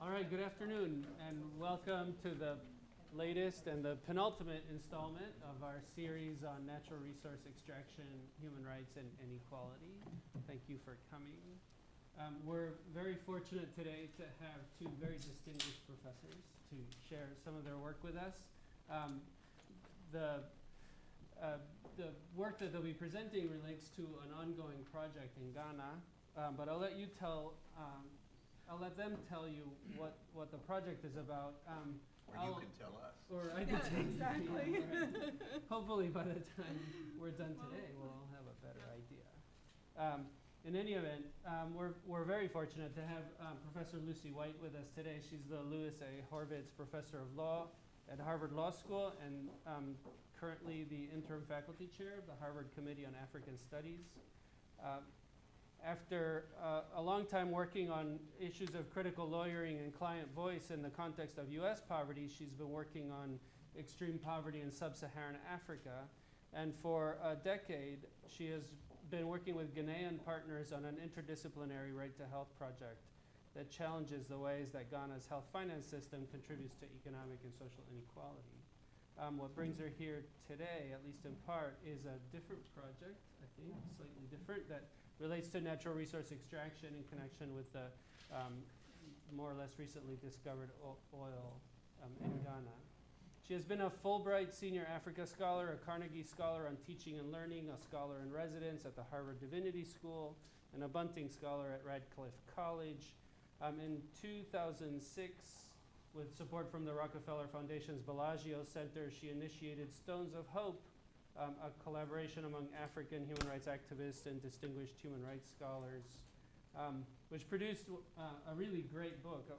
All right, good afternoon, and welcome to the latest and the penultimate installment of our series on natural resource extraction, human rights, and inequality. Thank you for coming. We're very fortunate today to have two very distinguished professors to share some of their work with us. The work that they'll be presenting relates to an ongoing project in Ghana, but I'll let them tell you what the project is about. Or you can tell us. Or I can tell exactly. you. Right. Hopefully by the time we're done today, we'll all have a better idea. In any event, we're very fortunate to have Professor Lucie White with us today. She's the Louis A. Horvitz Professor of Law at Harvard Law School and currently the interim faculty chair of the Harvard Committee on African Studies. After a long time working on issues of critical lawyering and client voice in the context of US poverty, she's been working on extreme poverty in sub-Saharan Africa. And for a decade, she has been working with Ghanaian partners on an interdisciplinary right to health project that challenges the ways that Ghana's health finance system contributes to economic and social inequality. What brings her here today, at least in part, is a different project, I think, slightly different, that relates to natural resource extraction in connection with the more or less recently discovered oil in Ghana. She has been a Fulbright Senior Africa Scholar, a Carnegie Scholar on Teaching and Learning, a Scholar in Residence at the Harvard Divinity School, and a Bunting Scholar at Radcliffe College. In 2006, with support from the Rockefeller Foundation's Bellagio Center, she initiated Stones of Hope, a collaboration among African human rights activists and distinguished human rights scholars, which produced a really great book,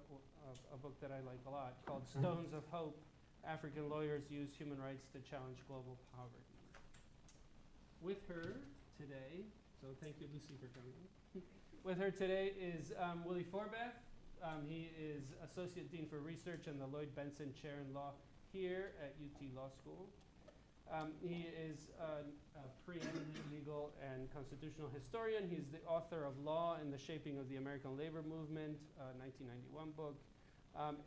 a book that I like a lot, called Stones of Hope, African Lawyers Use Human Rights to Challenge Global Poverty. With her today, so thank you, Lucie, for coming. With her today is Willie Forbath. He is Associate Dean for Research and the Lloyd Bentsen Chair in Law here at UT Law School. He is a preeminent legal and constitutional historian. He's the author of Law and the Shaping of the American Labor Movement, a 1991 book,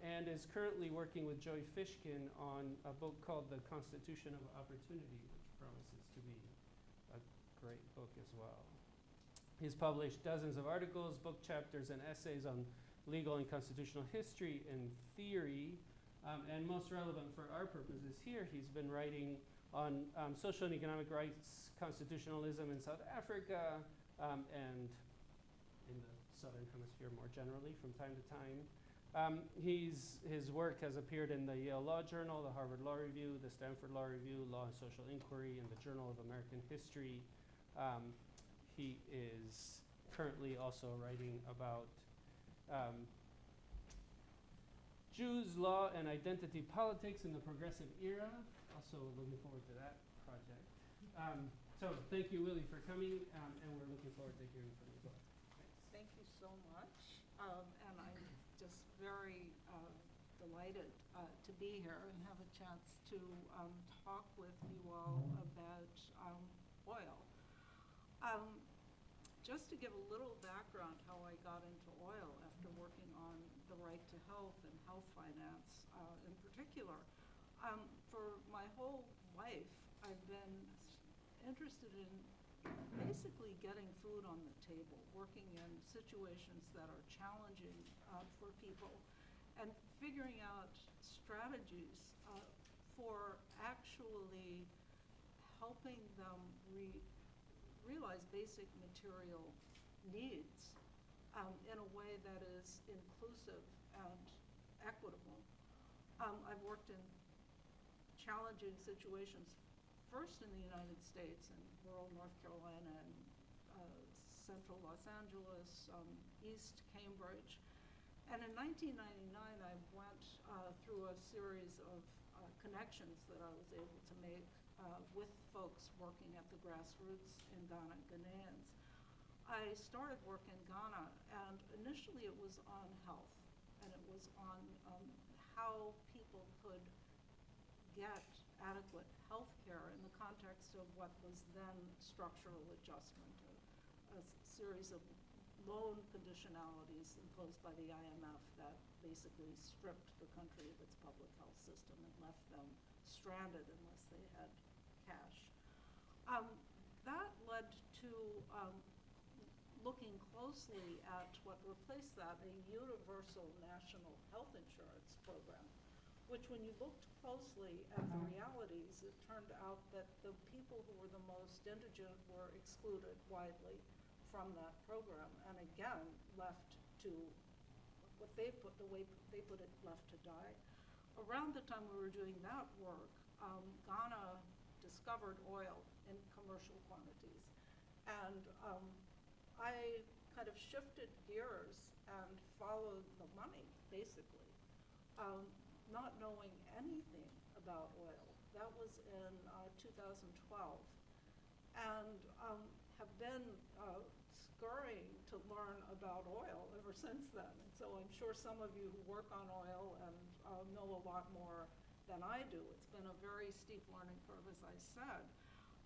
and is currently working with Joey Fishkin on a book called The Constitution of Opportunity, which promises to be a great book as well. He's published dozens of articles, book chapters, and essays on legal and constitutional history and theory, and most relevant for our purposes here, he's been writing on social and economic rights, constitutionalism in South Africa, and in the Southern Hemisphere more generally from time to time. His work has appeared in the Yale Law Journal, the Harvard Law Review, the Stanford Law Review, Law and Social Inquiry, and the Journal of American History. He is currently also writing about Jews, law, and identity politics in the progressive era. Also looking forward to that project. So thank you, Willie, for coming, and we're looking forward to hearing from you both. Thanks. Thank you so much. And I'm just very delighted to be here and have a chance to talk with you all about oil. Just to give a little background how I got into oil after working on the right to health and health finance in particular. For my whole life, I've been interested in basically getting food on the table, working in situations that are challenging for people, and figuring out strategies for actually helping them realize basic material needs in a way that is inclusive and equitable. I've worked in challenging situations, first in the United States, in rural North Carolina and central Los Angeles, East Cambridge. And in 1999, I went through a series of connections that I was able to make with folks working at the grassroots in Ghana, Ghanaians. I started work in Ghana, and initially it was on health, and it was on how people could get adequate health care in the context of what was then structural adjustment, a series of loan conditionalities imposed by the IMF that basically stripped the country of its public health system and left them stranded unless they had cash. That led to looking closely at what replaced that, a universal national health insurance program, which when you looked closely at the realities, it turned out that the people who were the most indigent were excluded widely from that program, and again, left to what they put, the way they put it, left to die. Around the time we were doing that work, Ghana discovered oil in commercial quantities. And I kind of shifted gears and followed the money, basically, not knowing anything about oil. That was in 2012. And have been scurrying to learn about oil ever since then. And so I'm sure some of you who work on oil and know a lot more than I do. It's been a very steep learning curve, as I said.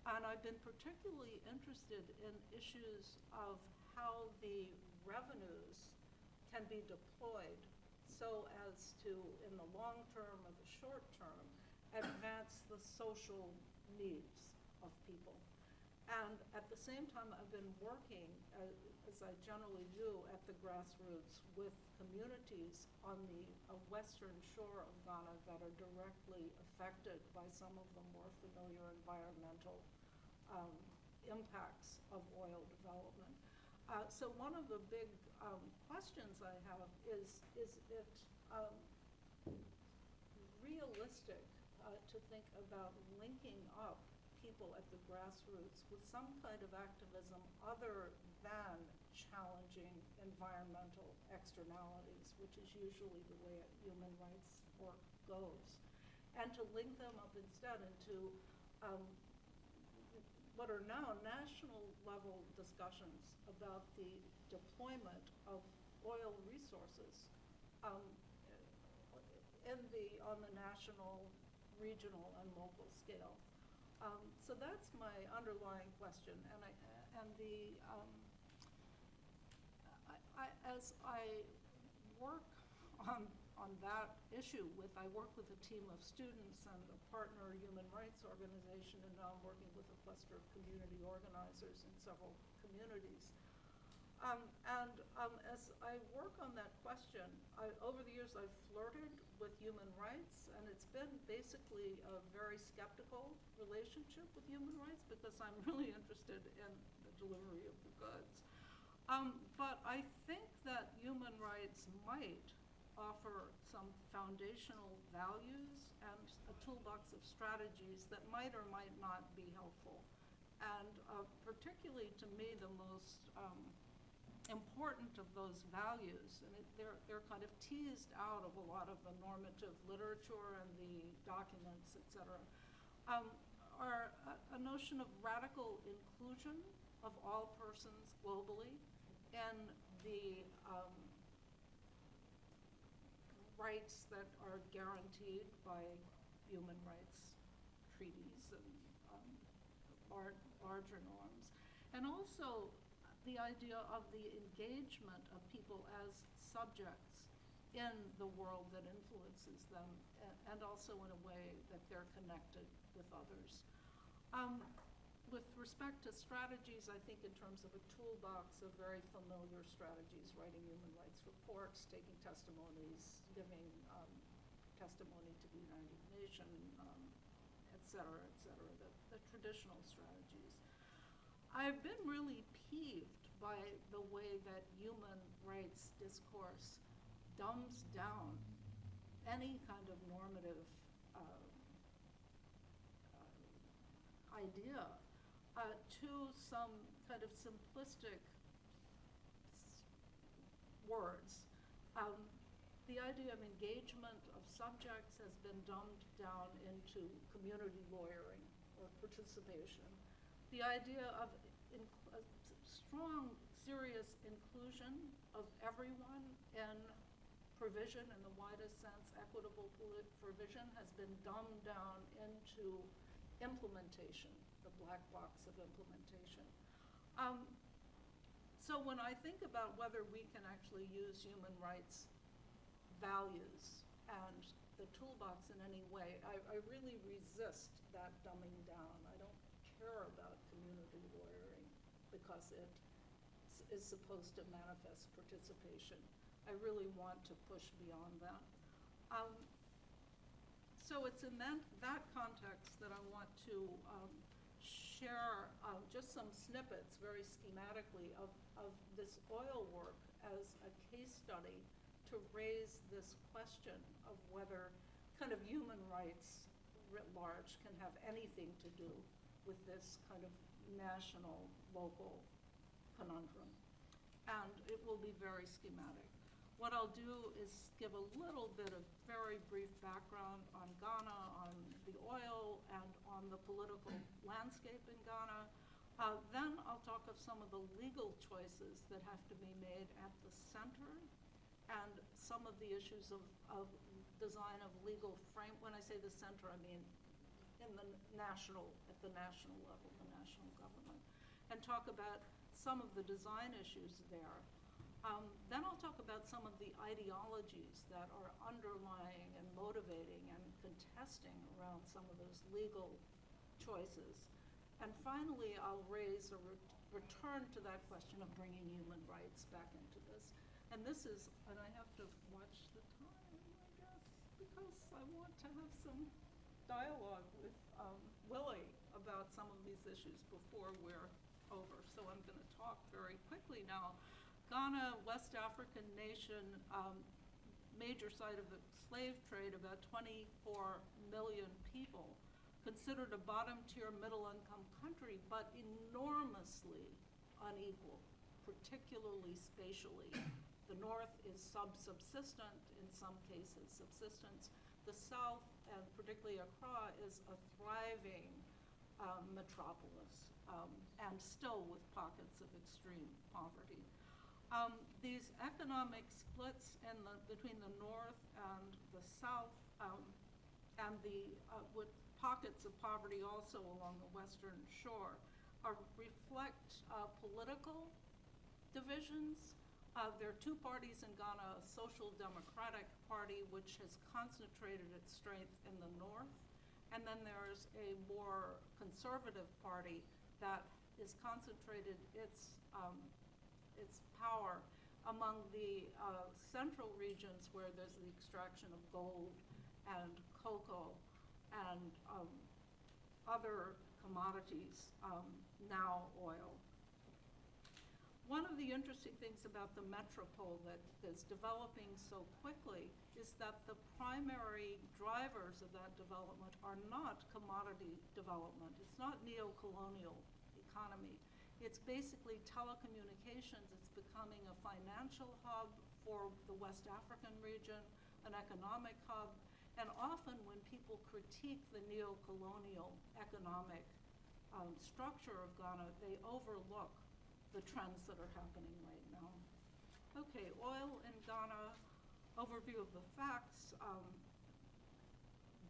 And I've been particularly interested in issues of how the revenues can be deployed so as to, in the long term or the short term, advance the social needs of people. And at the same time, I've been working, as I generally do, at the grassroots with communities on the western shore of Ghana that are directly affected by some of the more familiar environmental impacts of oil development. So one of the big questions I have is it realistic to think about linking up people at the grassroots with some kind of activism other than challenging environmental externalities, which is usually the way human rights work goes, and to link them up instead into what are now national level discussions about the deployment of oil resources on the national, regional, and local scale. So that's my underlying question, and as I work on that issue I work with a team of students and a partner human rights organization, and now I'm working with a cluster of community organizers in several communities. As I work on that question, over the years I've flirted with human rights, and it's been basically a very skeptical relationship with human rights because I'm really interested in the delivery of the goods. But I think that human rights might offer some foundational values and a toolbox of strategies that might or might not be helpful. And particularly to me, the most important of those values, and they're kind of teased out of a lot of the normative literature and the documents, et cetera, are a notion of radical inclusion of all persons globally and the rights that are guaranteed by human rights treaties and larger norms. And also the idea of the engagement of people as subjects in the world that influences them, and also in a way that they're connected with others. With respect to strategies, I think in terms of a toolbox of very familiar strategies, writing human rights reports, taking testimonies, giving testimony to the United Nations, et cetera, the traditional strategies. I've been really peeved by the way that human rights discourse dumbs down any kind of normative idea to some kind of simplistic words. The idea of engagement of subjects has been dumbed down into community lawyering or participation. The idea of a strong, serious inclusion of everyone in provision in the widest sense, equitable provision, has been dumbed down into implementation, the black box of implementation. So when I think about whether we can actually use human rights values and the toolbox in any way, I really resist that dumbing down. I don't care about community lawyering because it is supposed to manifest participation. I really want to push beyond that. So it's in that context that I want to share just some snippets very schematically of this oil work as a case study to raise this question of whether kind of human rights writ large can have anything to do with this kind of national, local conundrum. And it will be very schematic. What I'll do is give a little bit of very brief background on Ghana, on the oil, and on the political landscape in Ghana. Then I'll talk of some of the legal choices that have to be made at the center, and some of the issues of design of legal frame. When I say the center, I mean at the national level, the national government, and talk about some of the design issues there. Then I'll talk about some of the ideologies that are underlying and motivating and contesting around some of those legal choices. And finally, I'll raise a return to that question of bringing human rights back into this. And this is, and I have to watch the time, I guess, because I want to have some dialogue with Willie about some of these issues before we're over. So I'm going to talk very quickly now. Ghana, West African nation, major site of the slave trade, about 24 million people, considered a bottom-tier middle-income country, but enormously unequal, particularly spatially. The north is subsistent, in some cases subsistence. The south, and particularly Accra, is a thriving metropolis, and still with pockets of extreme poverty. These economic splits between the north and the south, and with pockets of poverty also along the western shore, reflect political divisions. There are two parties in Ghana: a social democratic party, which has concentrated its strength in the north, and then there's a more conservative party that is concentrated its power among the central regions where there's the extraction of gold and cocoa and other commodities, now oil. One of the interesting things about the metropole that is developing so quickly is that the primary drivers of that development are not commodity development. It's not neo-colonial economy. It's basically telecommunications. It's becoming a financial hub for the West African region, an economic hub, and often when people critique the neo-colonial economic structure of Ghana, they overlook the trends that are happening right now. Okay, oil in Ghana, overview of the facts.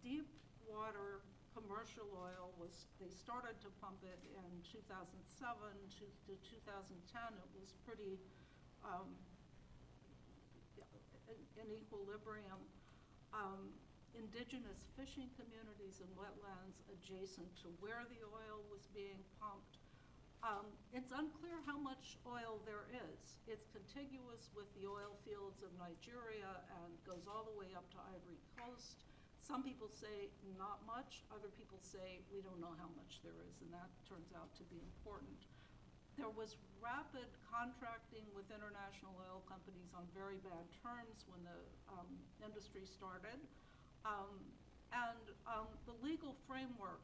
Deep water commercial oil they started to pump it in 2007 to 2010. It was pretty in equilibrium. Indigenous fishing communities and wetlands adjacent to where the oil was being pumped. It's unclear how much oil there is. It's contiguous with the oil fields of Nigeria and goes all the way up to Ivory Coast. Some people say not much. Other people say we don't know how much there is, and that turns out to be important. There was rapid contracting with international oil companies on very bad terms when the industry started. The legal framework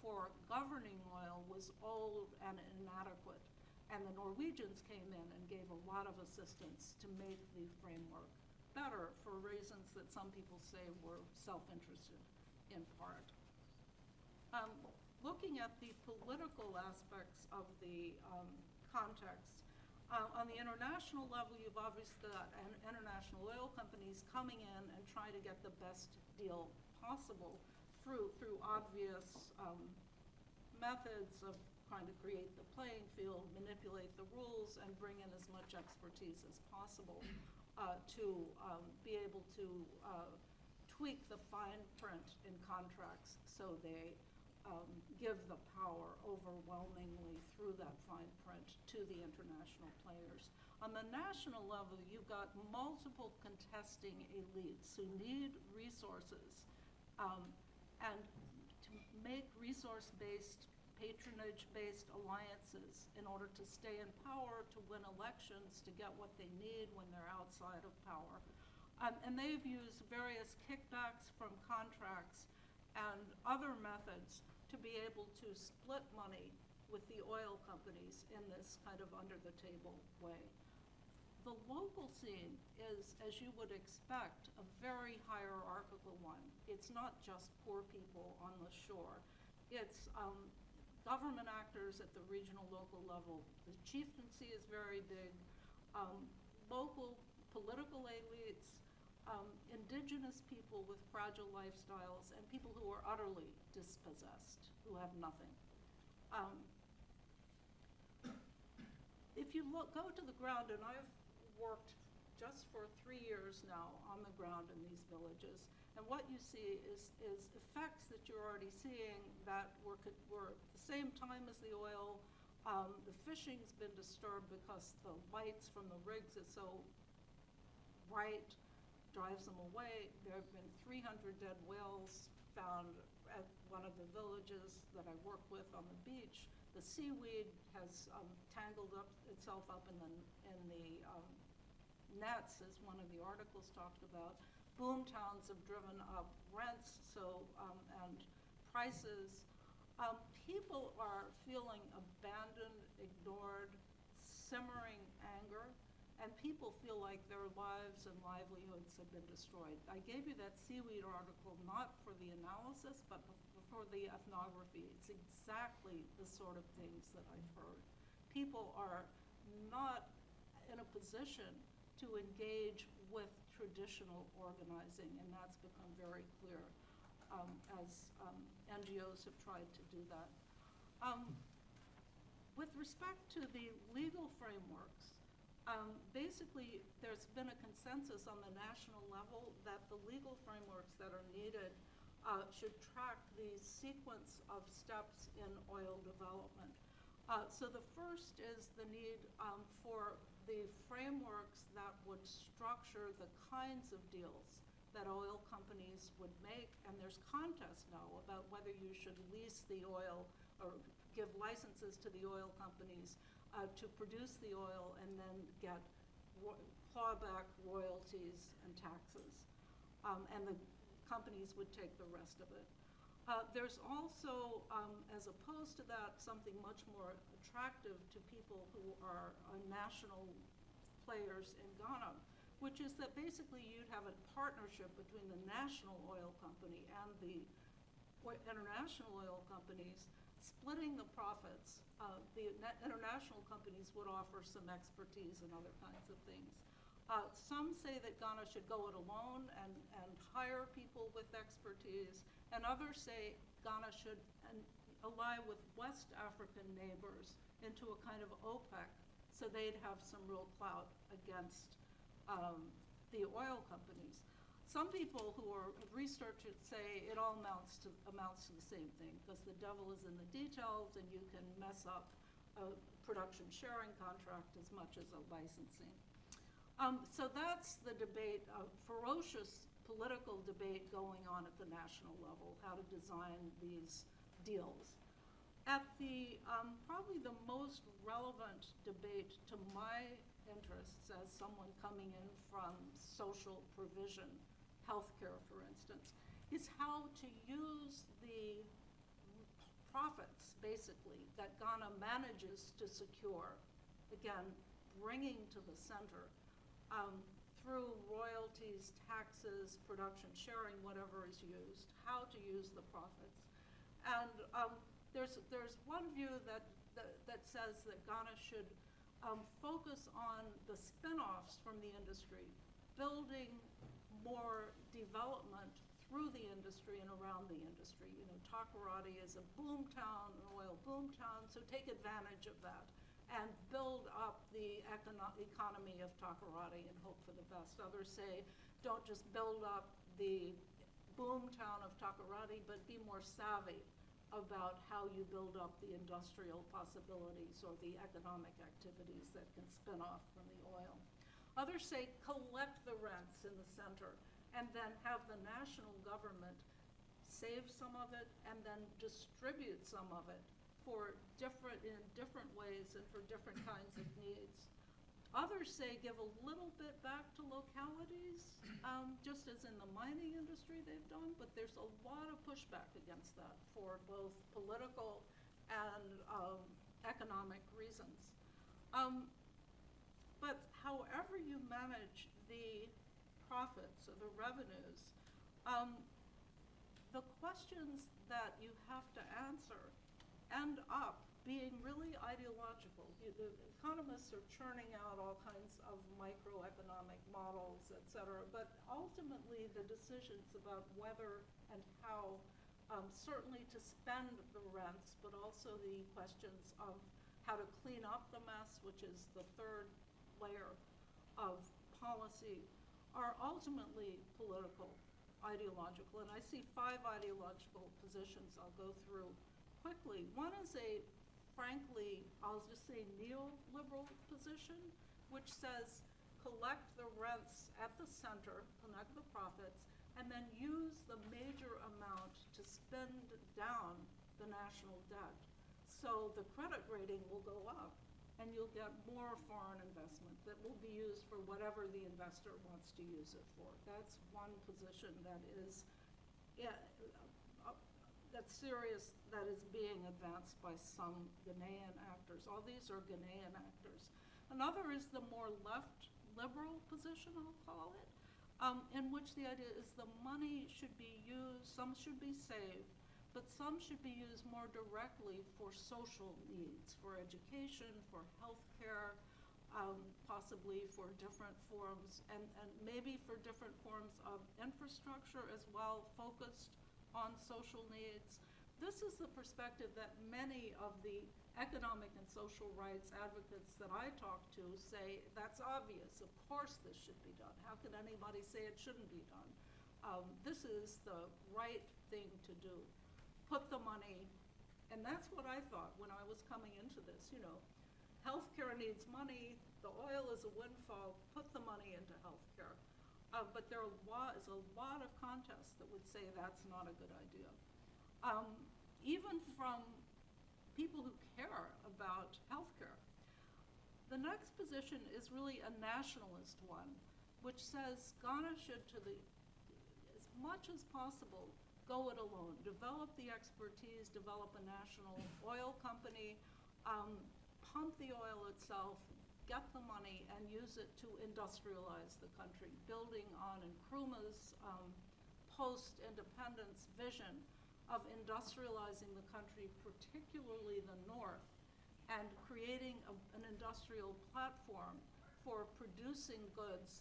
for governing oil was old and inadequate, and the Norwegians came in and gave a lot of assistance to make the framework better for reasons that some people say were self-interested in part. Looking at the political aspects of the context, on the international level, you've obviously got international oil companies coming in and trying to get the best deal possible through obvious methods of trying to create the playing field, manipulate the rules, and bring in as much expertise as possible to be able to tweak the fine print in contracts so they give the power overwhelmingly through that fine print to the international players. On the national level, you've got multiple contesting elites who need resources and to make resource-based, patronage-based alliances in order to stay in power, to win elections, to get what they need when they're outside of power. And they've used various kickbacks from contracts and other methods to be able to split money with the oil companies in this kind of under-the-table way. The local scene is, as you would expect, a very hierarchical one. It's not just poor people on the shore. It's government actors at the regional, local level. The chieftaincy is very big. Local political elites, indigenous people with fragile lifestyles, and people who are utterly dispossessed, who have nothing. If you go to the ground, and I've worked just for 3 years now on the ground in these villages, and what you see is effects that you're already seeing that were at the same time as the oil. The fishing's been disturbed because the lights from the rigs is so bright, drives them away. There have been 300 dead whales found at one of the villages that I work with on the beach. The seaweed has tangled itself up in the nets, as one of the articles talked about. Boom towns have driven up rents and prices. People are feeling abandoned, ignored, simmering anger, and people feel like their lives and livelihoods have been destroyed. I gave you that seaweed article not for the analysis, but for the ethnography. It's exactly the sort of things that I've heard. People are not in a position to engage with traditional organizing, and that's become very clear as NGOs have tried to do that. With respect to the legal frameworks, basically there's been a consensus on the national level that the legal frameworks that are needed should track the sequence of steps in oil development. So the first is the need for the frameworks that would structure the kinds of deals that oil companies would make, and there's contest now about whether you should lease the oil or give licenses to the oil companies to produce the oil and then get clawback royalties and taxes, and the companies would take the rest of it. There's also, as opposed to that, something much more attractive to people who are national players in Ghana, which is that basically you'd have a partnership between the national oil company and the international oil companies, splitting the profits. The international companies would offer some expertise and other kinds of things. Some say that Ghana should go it alone and hire people with expertise, and others say Ghana should ally with West African neighbors into a kind of OPEC, so they'd have some real clout against the oil companies. Some people who have researched it say it all amounts to the same thing, because the devil is in the details, and you can mess up a production sharing contract as much as a licensing. So that's the debate, a ferocious political debate going on at the national level, how to design these deals. At the probably the most relevant debate to my interests as someone coming in from social provision, healthcare for instance, is how to use the profits basically that Ghana manages to secure, again, bringing to the center through royalties, taxes, production sharing, whatever is used, how to use the profits. And there's one view that says that Ghana should focus on the spin-offs from the industry, building more development through the industry and around the industry. You know, Takoradi is a boom town, an oil boom town, so take advantage of that and build up the economy of Takoradi and hope for the best. Others say, don't just build up the boom town of Takoradi, but be more savvy about how you build up the industrial possibilities or the economic activities that can spin off from the oil. Others say collect the rents in the center and then have the national government save some of it and then distribute some of it in different ways and for different kinds of needs. Others say give a little bit back to localities, just as in the mining industry they've done, but there's a lot of pushback against that for both political and economic reasons. But however you manage the profits or the revenues, the questions that you have to answer end up being really ideological. The economists are churning out all kinds of microeconomic models, et cetera, but ultimately the decisions about whether and how, certainly to spend the rents, but also the questions of how to clean up the mess, which is the third layer of policy, are ultimately political, ideological. And I see 5 ideological positions I'll go through quickly. One is a, frankly, I'll just say neoliberal position, which says collect the rents at the center, collect the profits, and then use the major amount to spend down the national debt. So the credit rating will go up and you'll get more foreign investment that will be used for whatever the investor wants to use it for. That's one position that is, that's serious, that is being advanced by some Ghanaian actors. All these are Ghanaian actors. Another is the more left liberal position, I'll call it, in which the idea is the money should be used, some should be saved, but some should be used more directly for social needs, for education, for healthcare, possibly for different forms, and maybe for different forms of infrastructure as well, focused on social needs. This is the perspective that many of the economic and social rights advocates that I talk to say, that's obvious, of course this should be done. How could anybody say it shouldn't be done? This is the right thing to do. Put the money, and that's what I thought when I was coming into this, you know, healthcare needs money, the oil is a windfall, put the money into healthcare. But there is a lot of contests that would say that's not a good idea. Even from people who care about healthcare. The next position is really a nationalist one, which says Ghana should, as much as possible, go it alone, develop the expertise, develop a national oil company, pump the oil itself, get the money and use it to industrialize the country, building on Nkrumah's post-independence vision of industrializing the country, particularly the north, and creating an industrial platform for producing goods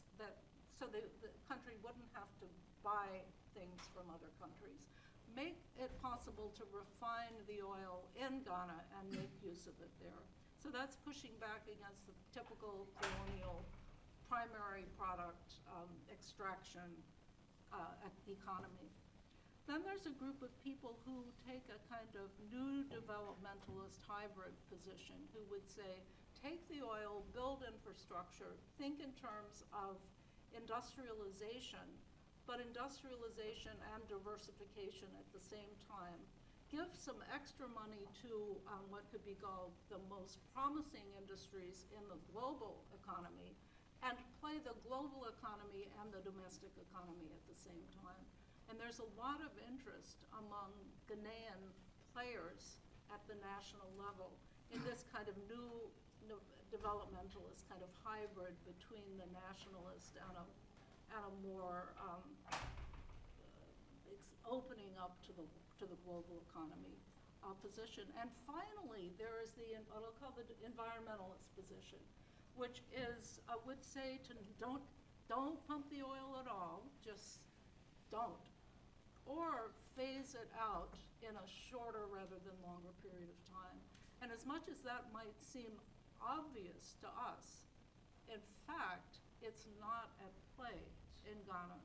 so the country wouldn't have to buy things from other countries. Make it possible to refine the oil in Ghana and make use of it there. So that's pushing back against the typical colonial primary product extraction economy. Then there's a group of people who take a kind of new developmentalist hybrid position who would say, take the oil, build infrastructure, think in terms of industrialization, but industrialization and diversification at the same time. Give some extra money to what could be called the most promising industries in the global economy, and play the global economy and the domestic economy at the same time. And there's a lot of interest among Ghanaian players at the national level in this kind of new developmentalist kind of hybrid between the nationalist and a more opening up to the global economy position. And finally, there is what I'll call the environmentalist position, which is, I would say, to don't pump the oil at all, just don't. or phase it out in a shorter rather than longer period of time. And as much as that might seem obvious to us, in fact, it's not at play in Ghana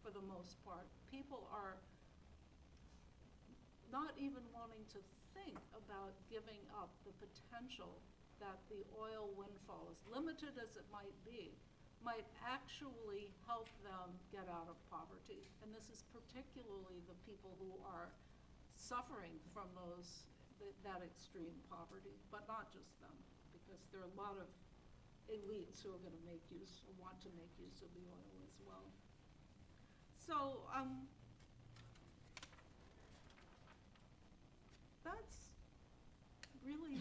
for the most part. People are not even wanting to think about giving up the potential that the oil windfall, as limited as it might be, might actually help them get out of poverty. And this is particularly the people who are suffering from that extreme poverty, but not just them, because there are a lot of elites who are going to make use or want to make use of the oil as well. So that's really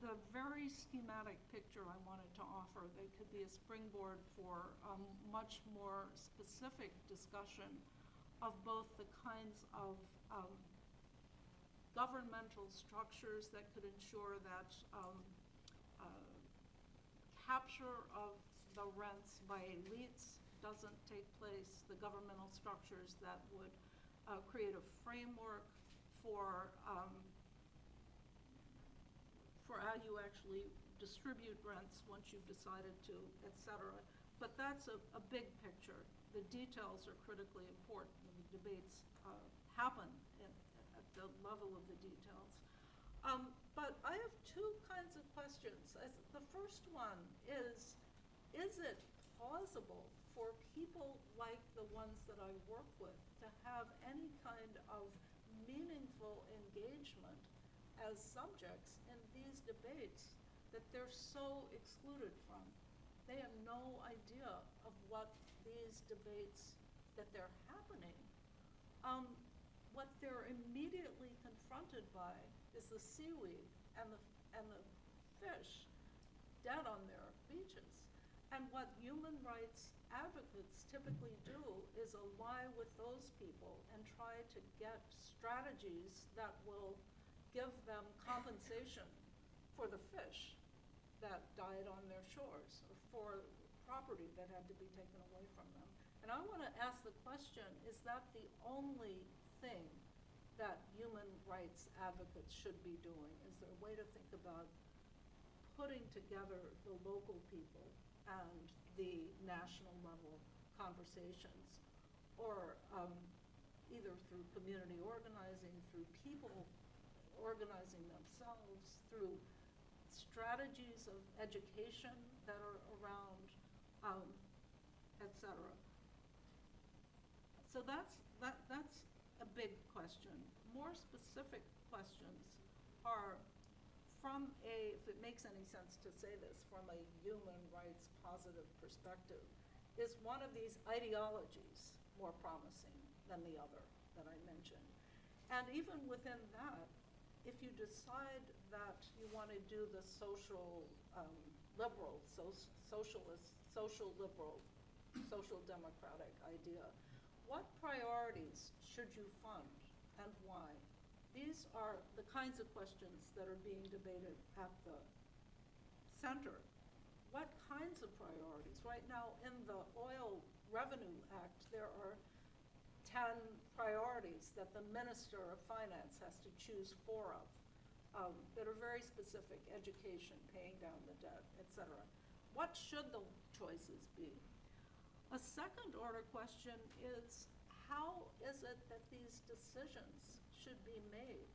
the very schematic picture I wanted to offer. They could be a springboard for much more specific discussion of both the kinds of governmental structures that could ensure that capture of the rents by elites doesn't take place, the governmental structures that would create a framework for how you actually distribute rents once you've decided to, et cetera. But that's a big picture. The details are critically important, and the debates happen at the level of the details. But I have two kinds of questions. The first one is it plausible for people like the ones that I work with to have any kind of meaningful engagement as subjects in these debates that they're so excluded from? They have no idea of what these debates, that they're happening. What they're immediately confronted by is the seaweed and the fish dead on their beaches. And what human rights advocates typically do is ally with those people and try to get strategies that will give them compensation for the fish that died on their shores, or for property that had to be taken away from them. And I want to ask the question, is that the only thing that human rights advocates should be doing? Is there a way to think about putting together the local people and the national level conversations, or either through community organizing, through people organizing themselves, through strategies of education that are around, et cetera. So that's a big question. More specific questions are from if it makes any sense to say this, from a human rights positive perspective, is one of these ideologies more promising than the other that I mentioned? And even within that, if you decide that you want to do the social liberal, socialist, social liberal, social democratic idea, what priorities should you fund and why? These are the kinds of questions that are being debated at the center. What kinds of priorities? Right now in the Oil Revenue Act, there are 10 priorities that the Minister of Finance has to choose 4 of that are very specific: education, paying down the debt, et cetera. What should the choices be? A second order question is, how is it that these decisions should be made?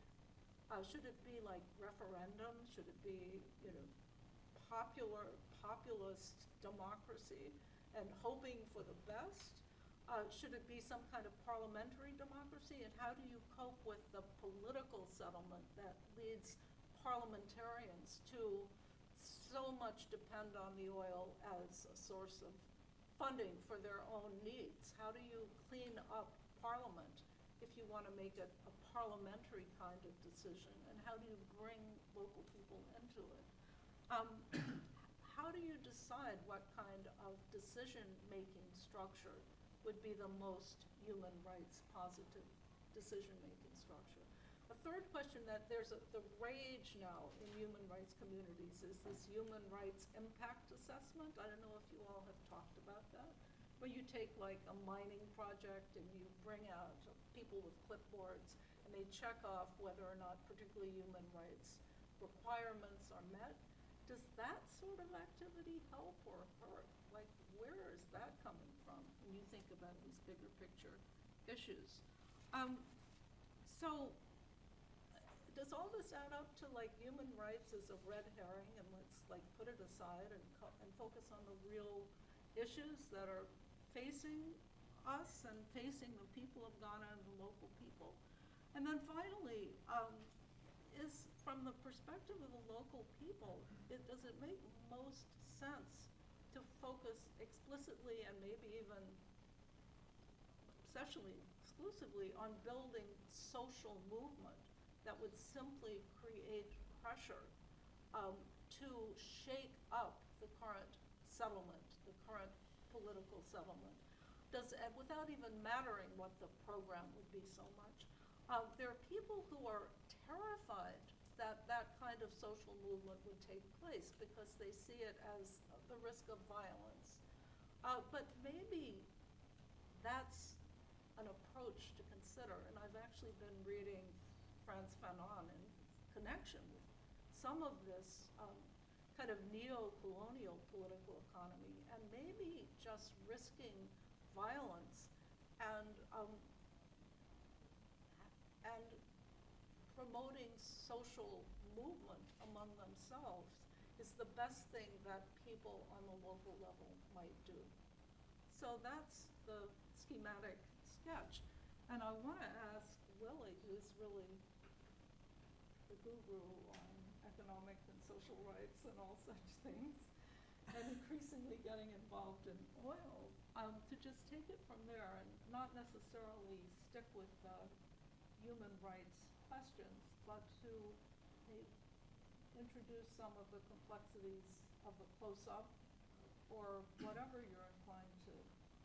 Should it be like referendum? Should it be, populist democracy and hoping for the best? Should it be some kind of parliamentary democracy? And how do you cope with the political settlement that leads parliamentarians to so much depend on the oil as a source of funding for their own needs? How do you clean up Parliament if you want to make it a parliamentary kind of decision? And how do you bring local people into it? How do you decide what kind of decision-making structure would be the most human rights positive decision-making structure? A third question that the rage now in human rights communities is this human rights impact assessment. I don't know if you all have talked about that. where you take like a mining project and you bring out people with clipboards and they check off whether or not particularly human rights requirements are met. Does that sort of activity help or hurt? Like, where is that coming from when you think about these bigger picture issues? So does all this add up to like human rights as a red herring, and let's like put it aside and focus on the real issues that are facing us and facing the people of Ghana and the local people? And then finally, is from the perspective of the local people, does it make most sense to focus explicitly and maybe even obsessionally, exclusively on building social movement that would simply create pressure to shake up the current settlement, the current political settlement? Without even mattering what the program would be so much. There are people who are terrified that that kind of social movement would take place because they see it as the risk of violence. But maybe that's an approach to consider. And I've actually been reading Frantz Fanon in connection with some of this kind of neo-colonial political economy, and maybe just risking violence and promoting social movement among themselves is the best thing that people on the local level might do. So that's the schematic sketch. And I want to ask Willie, who's really the guru on economic and social rights and all such things, and increasingly getting involved in oil, to just take it from there and not necessarily stick with human rights questions, but to introduce some of the complexities of the close-up, or whatever you're inclined to,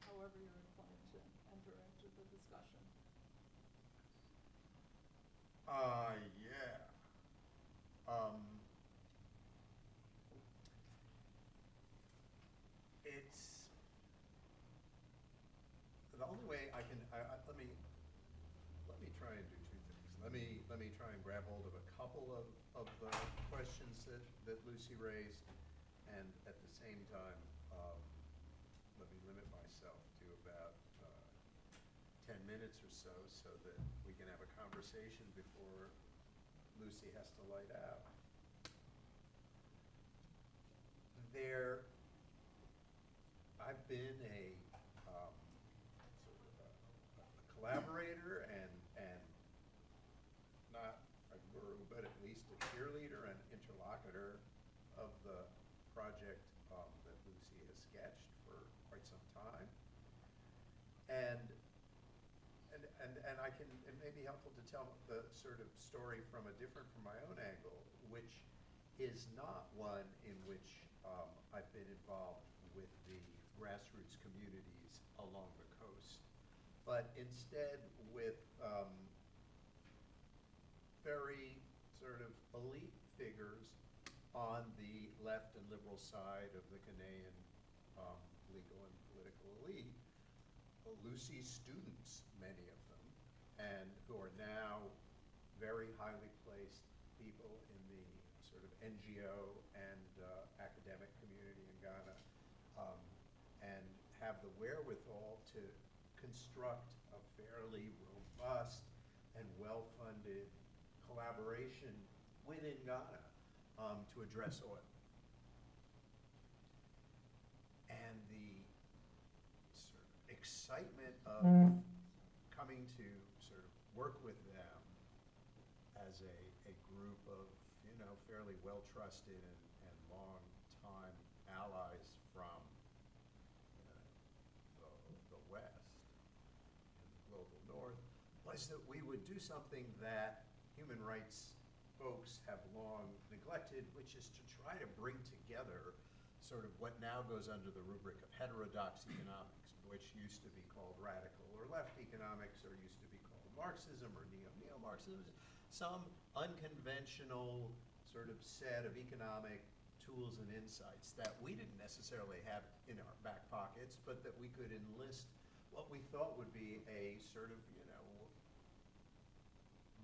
however you're inclined to enter into the discussion. Yeah. It's the only way I can. Let me try and do two things. Let me try and grab hold of a couple of the questions that Lucie raised, and at the same time, let me limit myself to about 10 minutes or so that we can have a conversation before Lucie has to light out. I've been a sort of a collaborator and not a guru, but at least a cheerleader and interlocutor of the project that Lucie has sketched for quite some time. And I can, it may be helpful to tell the sort of story from my own angle, which is not one in which I've been involved with the grassroots communities along the coast, but instead with very sort of elite figures on the left and liberal side of the Ghanaian legal and political elite, Lucie's students, many of them, and who are now very highly placed people in the sort of NGO and academic community in Ghana, and have the wherewithal to construct a fairly robust and well-funded collaboration within Ghana to address oil. And the sort of excitement of coming to sort of work with them as a group of, fairly well-trusted and long-time allies from the West and the global North, was that we would do something that human rights folks have long neglected, which is to try to bring together sort of what now goes under the rubric of heterodoxy economics, which used to be called radical or left economics, or used to be called Marxism or neo-Marxism, some unconventional sort of set of economic tools and insights that we didn't necessarily have in our back pockets, but that we could enlist what we thought would be a sort of,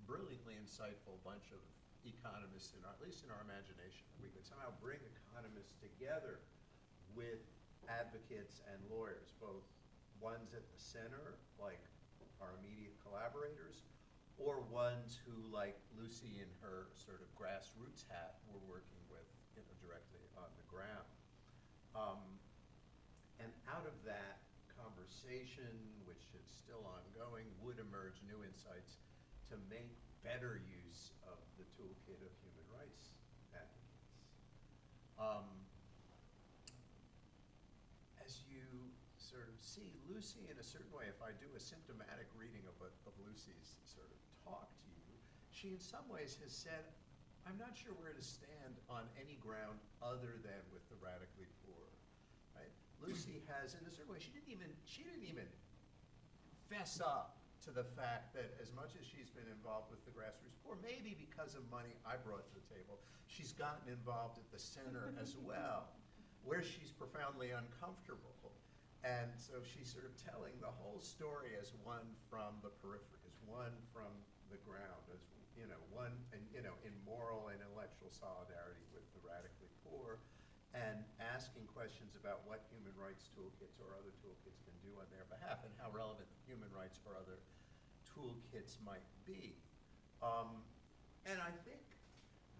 brilliantly insightful bunch of economists, at least in our imagination, that we could somehow bring economists together with advocates and lawyers, both ones at the center, like our immediate collaborators, or ones who, like Lucie in her sort of grassroots hat, were working with, directly on the ground. And out of that conversation, which is still ongoing, would emerge new insights to make better use of the toolkit of human rights advocates. As you sort of see, Lucie, in a certain way, if I do a symptomatic reading of Lucie's sort of talk to you, she in some ways has said, I'm not sure where to stand on any ground other than with the radically poor. Right? Lucie has, in a certain way, she didn't even fess up to the fact that as much as she's been involved with the grassroots poor, maybe because of money I brought to the table, she's gotten involved at the center as well, where she's profoundly uncomfortable. And so she's sort of telling the whole story as one from the periphery, as one from the ground, as one in moral and intellectual solidarity with the radically poor, and asking questions about what human rights toolkits or other toolkits can do on their behalf, and how relevant human rights or other toolkits might be. And I think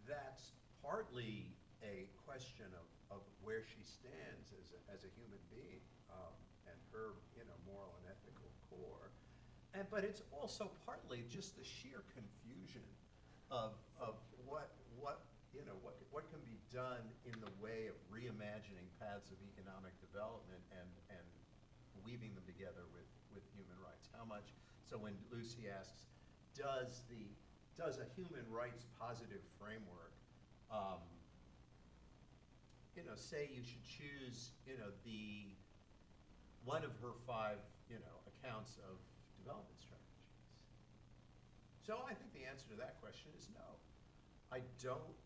that's partly a question of where she stands as a human being, and her moral and ethical core. But it's also partly just the sheer confusion of what can be done in the way of reimagining paths of economic development and weaving them together with human rights. How much? So when Lucie asks, does a human rights positive framework, say you should choose, one of her 5, accounts of development strategies? So I think the answer to that question is no. I don't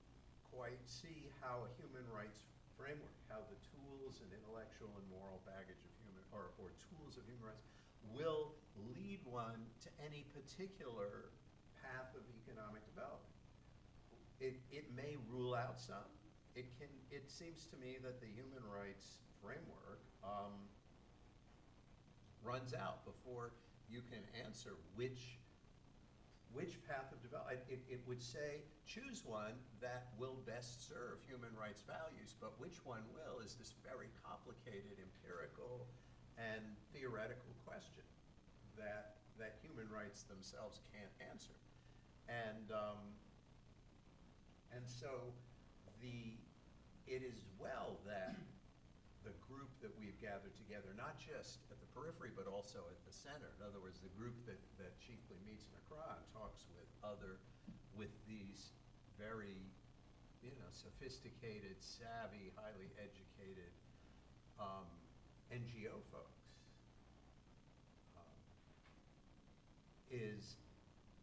quite see how a human rights framework, how the tools and intellectual and moral baggage of or tools of human rights will lead one to any particular path of economic development. It may rule out some. It seems to me that the human rights framework runs out before you can answer which path of development. It would say, choose one that will best serve human rights values, but which one will is this very complicated empirical and theoretical question that human rights themselves can't answer. And so it is well that the group that we've gathered together, not just at the periphery, but also at the center. In other words, the group that chiefly meets in Accra and talks with these very, sophisticated, savvy, highly educated NGO folks, is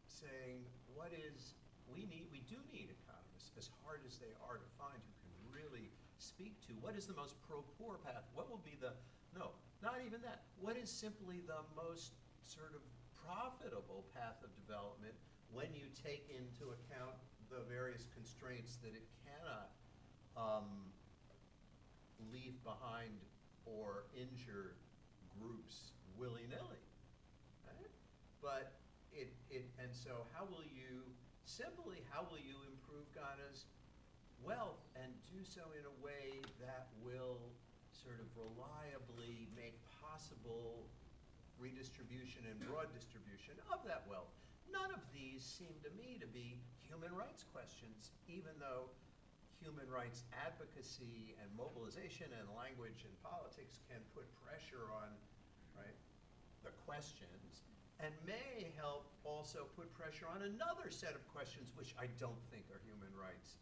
saying, we do need economists, as hard as they are to find, who can really speak to what is the most pro-poor path, what will be not even that, what is simply the most sort of profitable path of development when you take into account the various constraints that it cannot leave behind or injure groups willy-nilly, right? But and so how will you improve Ghana's wealth and do so in a way that will sort of reliably make possible redistribution and broad distribution of that wealth? None of these seem to me to be human rights questions, even though human rights advocacy and mobilization and language and politics can put pressure on, right, the questions, and may help also put pressure on another set of questions which I don't think are human rights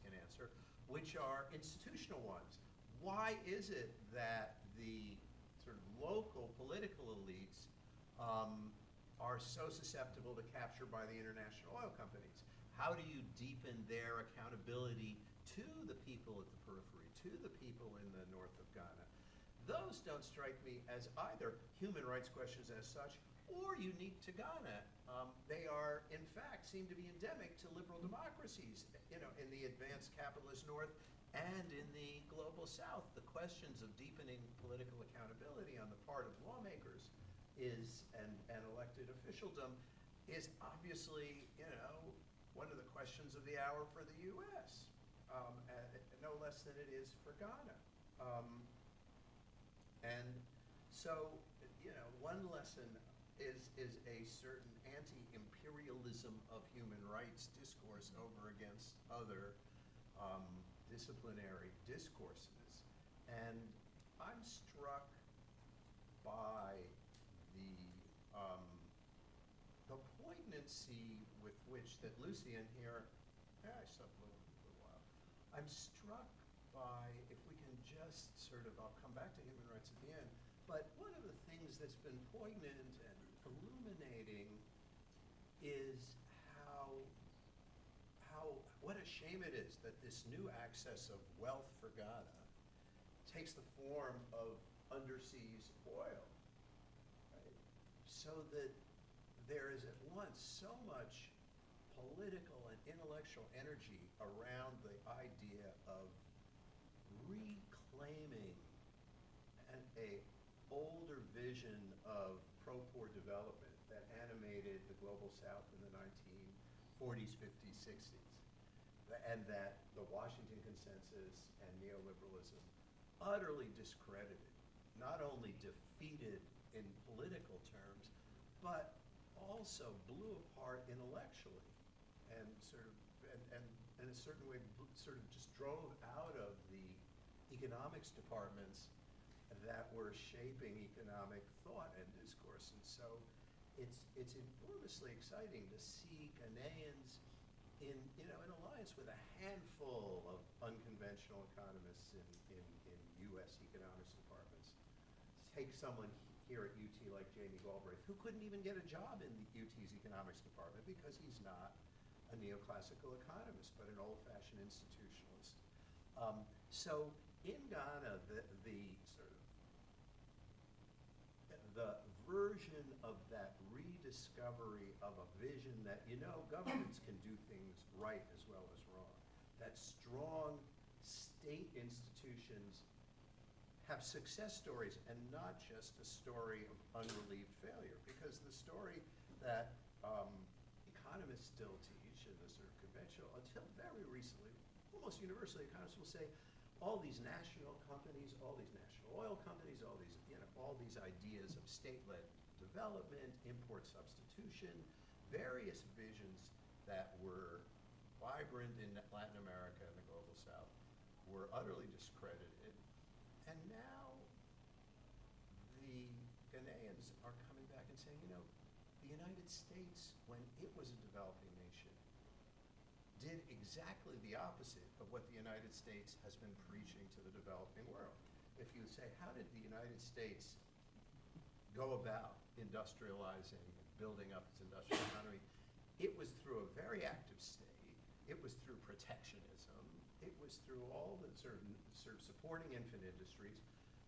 can answer, which are institutional ones. Why is it that the sort of local political elites are so susceptible to capture by the international oil companies? How do you deepen their accountability to the people at the periphery, to the people in the north of Ghana. Those don't strike me as either human rights questions as such or unique to Ghana. They are, in fact, seem to be endemic to liberal democracies, in the advanced capitalist north and in the global south. The questions of deepening political accountability on the part of lawmakers and elected officialdom is obviously, one of the questions of the hour for the U.S., no less than it is for Ghana. And so, one lesson is a certain anti-imperialism of human rights discourse over against other disciplinary discourses. And I'm struck by the poignancy with which that Lucie in here, I slept a little for a while. I'm struck by, if we can just I'll come back to human rights at the end, but one of the things that's been poignant and illuminating is what a shame it is that this new access of wealth for Ghana takes the form of underseas oil, right? So that there is at once so much political and intellectual energy around the idea of reclaiming a older vision of pro-poor development that animated the global south in the 1940s, 50s, 60s, and that the Washington Consensus and neoliberalism utterly discredited, not only defeated in political terms, but also blew apart intellectually, and in a certain way just drove out of the economics departments that were shaping economic thought and discourse. And so it's enormously exciting to see Ghanaians in alliance with a handful of unconventional economists in U.S. economics departments. Take someone here at UT like Jamie Galbraith, who couldn't even get a job in the UT's economics department because he's not a neoclassical economist, but an old-fashioned institutionalist. So in Ghana, the version of that rediscovery of a vision that, governments can do things right as well as wrong, that strong state institutions have success stories and not just a story of unrelieved failure. Because the story that economists still teach in the conventional, until very recently, almost universally, economists will say, all these national companies, all these national oil companies, all these ideas of state-led development, import substitution, various visions that were vibrant in Latin America and the global south were utterly discredited. And now the Ghanaians are coming back and saying, the United States, when it was a developing nation, did exactly the opposite of what the United States has been preaching to the developing world. If you say, how did the United States go about industrializing and building up its industrial economy? It was through a very active state. It was through protectionism. It was through all the sort of supporting infant industries,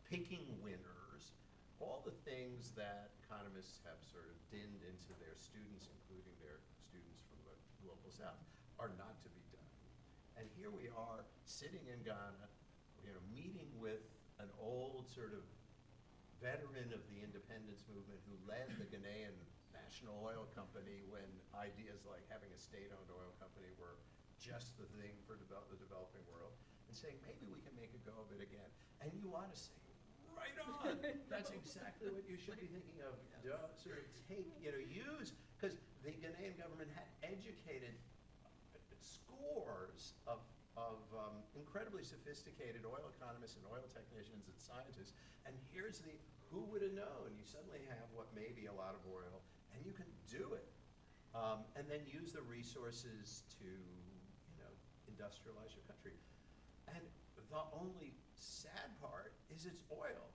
picking winners, all the things that economists have sort of dinned into their students, including their students from the global south, are not to be done. And here we are sitting in Ghana, meeting with an old sort of veteran of the independence movement who led the Ghanaian National Oil Company when ideas like having a state-owned oil company were just the thing for the developing world, and saying, maybe we can make a go of it again. And you want to say, right on. That's exactly what you should be thinking of. Sort of take, use, because the Ghanaian government had educated scores of incredibly sophisticated oil economists and oil technicians and scientists, and here's who would have known? You suddenly have what may be a lot of oil, and you can do it. And then use the resources to, industrialize your country. And the only sad part is it's oil,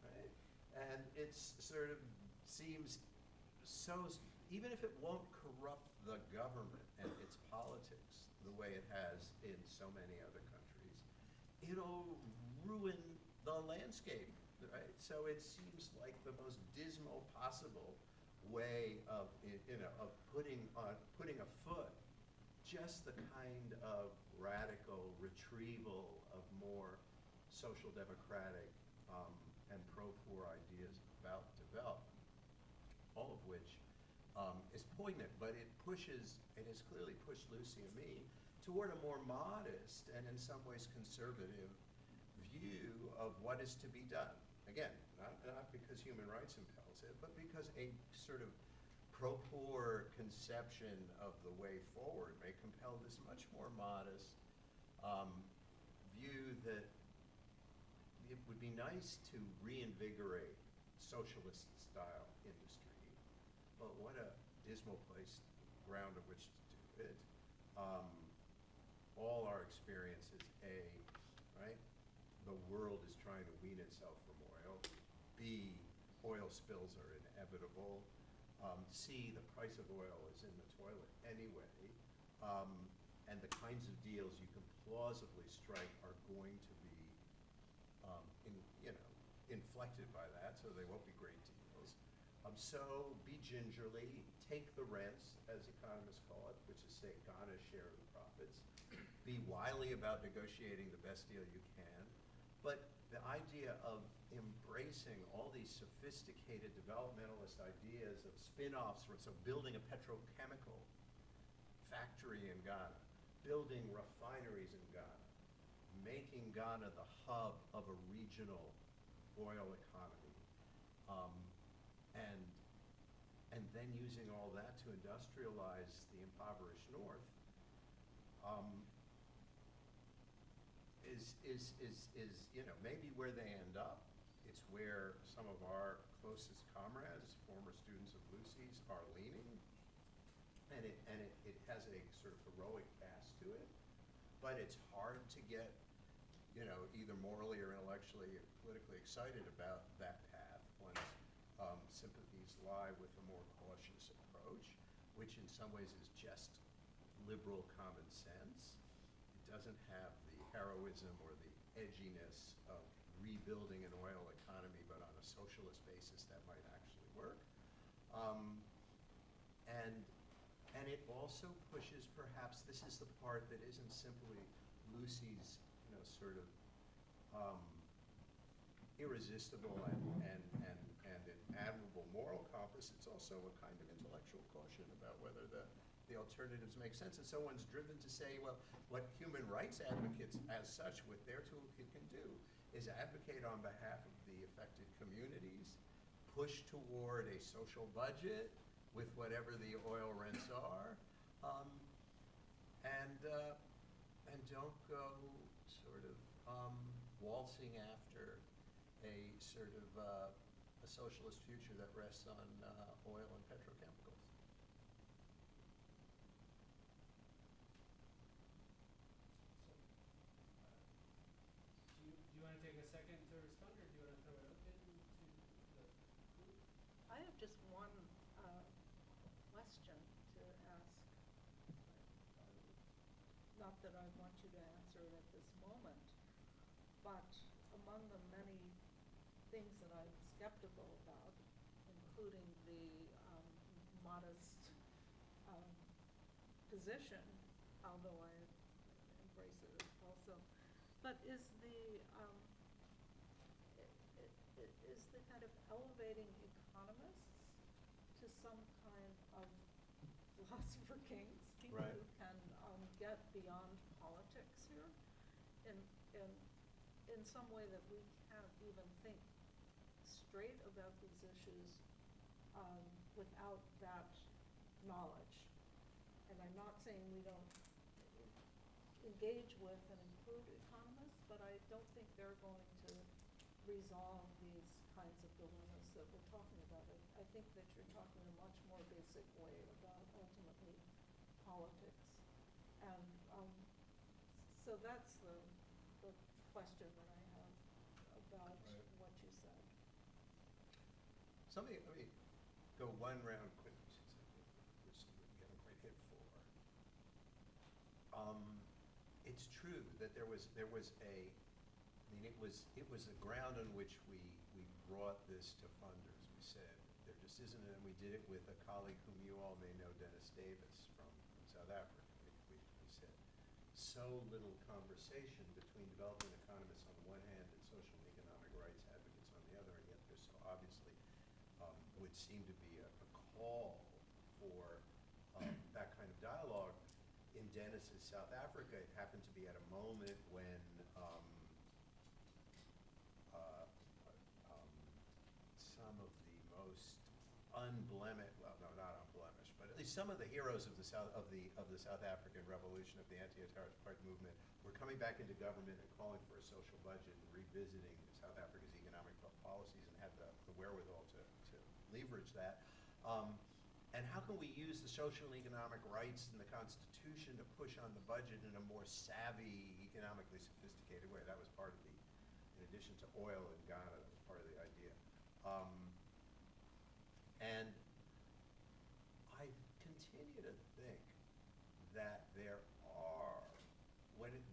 right? And it's sort of seems so, even if it won't corrupt the government and its politics, the way it has in so many other countries, it'll ruin the landscape, right? So it seems like the most dismal possible way of, of putting afoot just the kind of radical retrieval of more social democratic and pro-poor ideas about development, all of which is poignant, but it has clearly pushed Lucie and me toward a more modest and in some ways conservative view of what is to be done. Again, not because human rights impels it, but because a sort of pro-poor conception of the way forward may compel this much more modest view that it would be nice to reinvigorate socialist-style industry, but what a dismal ground of which to do it. All our experience is A, right? The world is trying to wean itself from oil. B, oil spills are inevitable. C, the price of oil is in the toilet anyway. And the kinds of deals you can plausibly strike are going to be inflected by that, so they won't be great deals. So be gingerly, take the rents, as economists call it, which is, say, Ghana's share of the profits. Be wily about negotiating the best deal you can. But the idea of embracing all these sophisticated developmentalist ideas of spin-offs, so building a petrochemical factory in Ghana, building refineries in Ghana, making Ghana the hub of a regional oil economy, and then using all that to industrialize the impoverished North, is maybe where they end up. It's where some of our closest comrades, former students of Lucie's, are leaning, and it has a sort of heroic cast to it, but it's hard to get either morally or intellectually or politically excited about that path once sympathies lie with a more cautious approach, which in some ways is just liberal common sense. It doesn't have the heroism or the edginess of rebuilding an oil economy, but on a socialist basis that might actually work. And it also pushes, perhaps, this is the part that isn't simply Lucie's sort of irresistible and an admirable moral compass. It's also a kind of intellectual caution about whether the alternatives make sense. And so one's driven to say, well, what human rights advocates as such with their toolkit can do is advocate on behalf of the affected communities, push toward a social budget with whatever the oil rents are, and don't go sort of waltzing after a sort of a socialist future that rests on oil and petrochemicals. Do you want to take a second to respond, or do you want to throw it open to the group? I have just one question to ask. Not that I want you to answer it at this moment, but among the many things that I'm skeptical about, including the modest position, although I embrace it also, but is the kind of elevating economists to some kind of philosopher kings, people Right. who can get beyond politics here in some way that we can't even think straight about these issues without that knowledge. And I'm not saying we don't engage with and include economists, but I don't think they're going to resolve these kinds of dilemmas that we're talking about. I think that you're talking in a much more basic way about ultimately politics. And so that's the question that I have about Right. what you said. Let me go one round quickly, since we're getting quite hit for. it's true that there was a, I mean, it was a ground on which we brought this to funders. We said, there just isn't, and we did it with a colleague whom you all may know, Dennis Davis from South Africa. We said, so little conversation between development economists on the one hand and social and economic rights advocates on the other, and yet there so obviously would seem to be a call for that kind of dialogue. In Dennis's South Africa, it happened to be at a moment when some of the most unblemished, well, no, not unblemished, but at least some of the heroes of the South African Revolution, of the anti-apartheid movement, were coming back into government and calling for a social budget and revisiting South Africa's economic policies, and had the wherewithal to leverage that. And how can we use the social and economic rights in the Constitution to push on the budget in a more savvy, economically sophisticated way? That was part of the, in addition to oil in Ghana, that was part of the idea. And I continue to think that there are,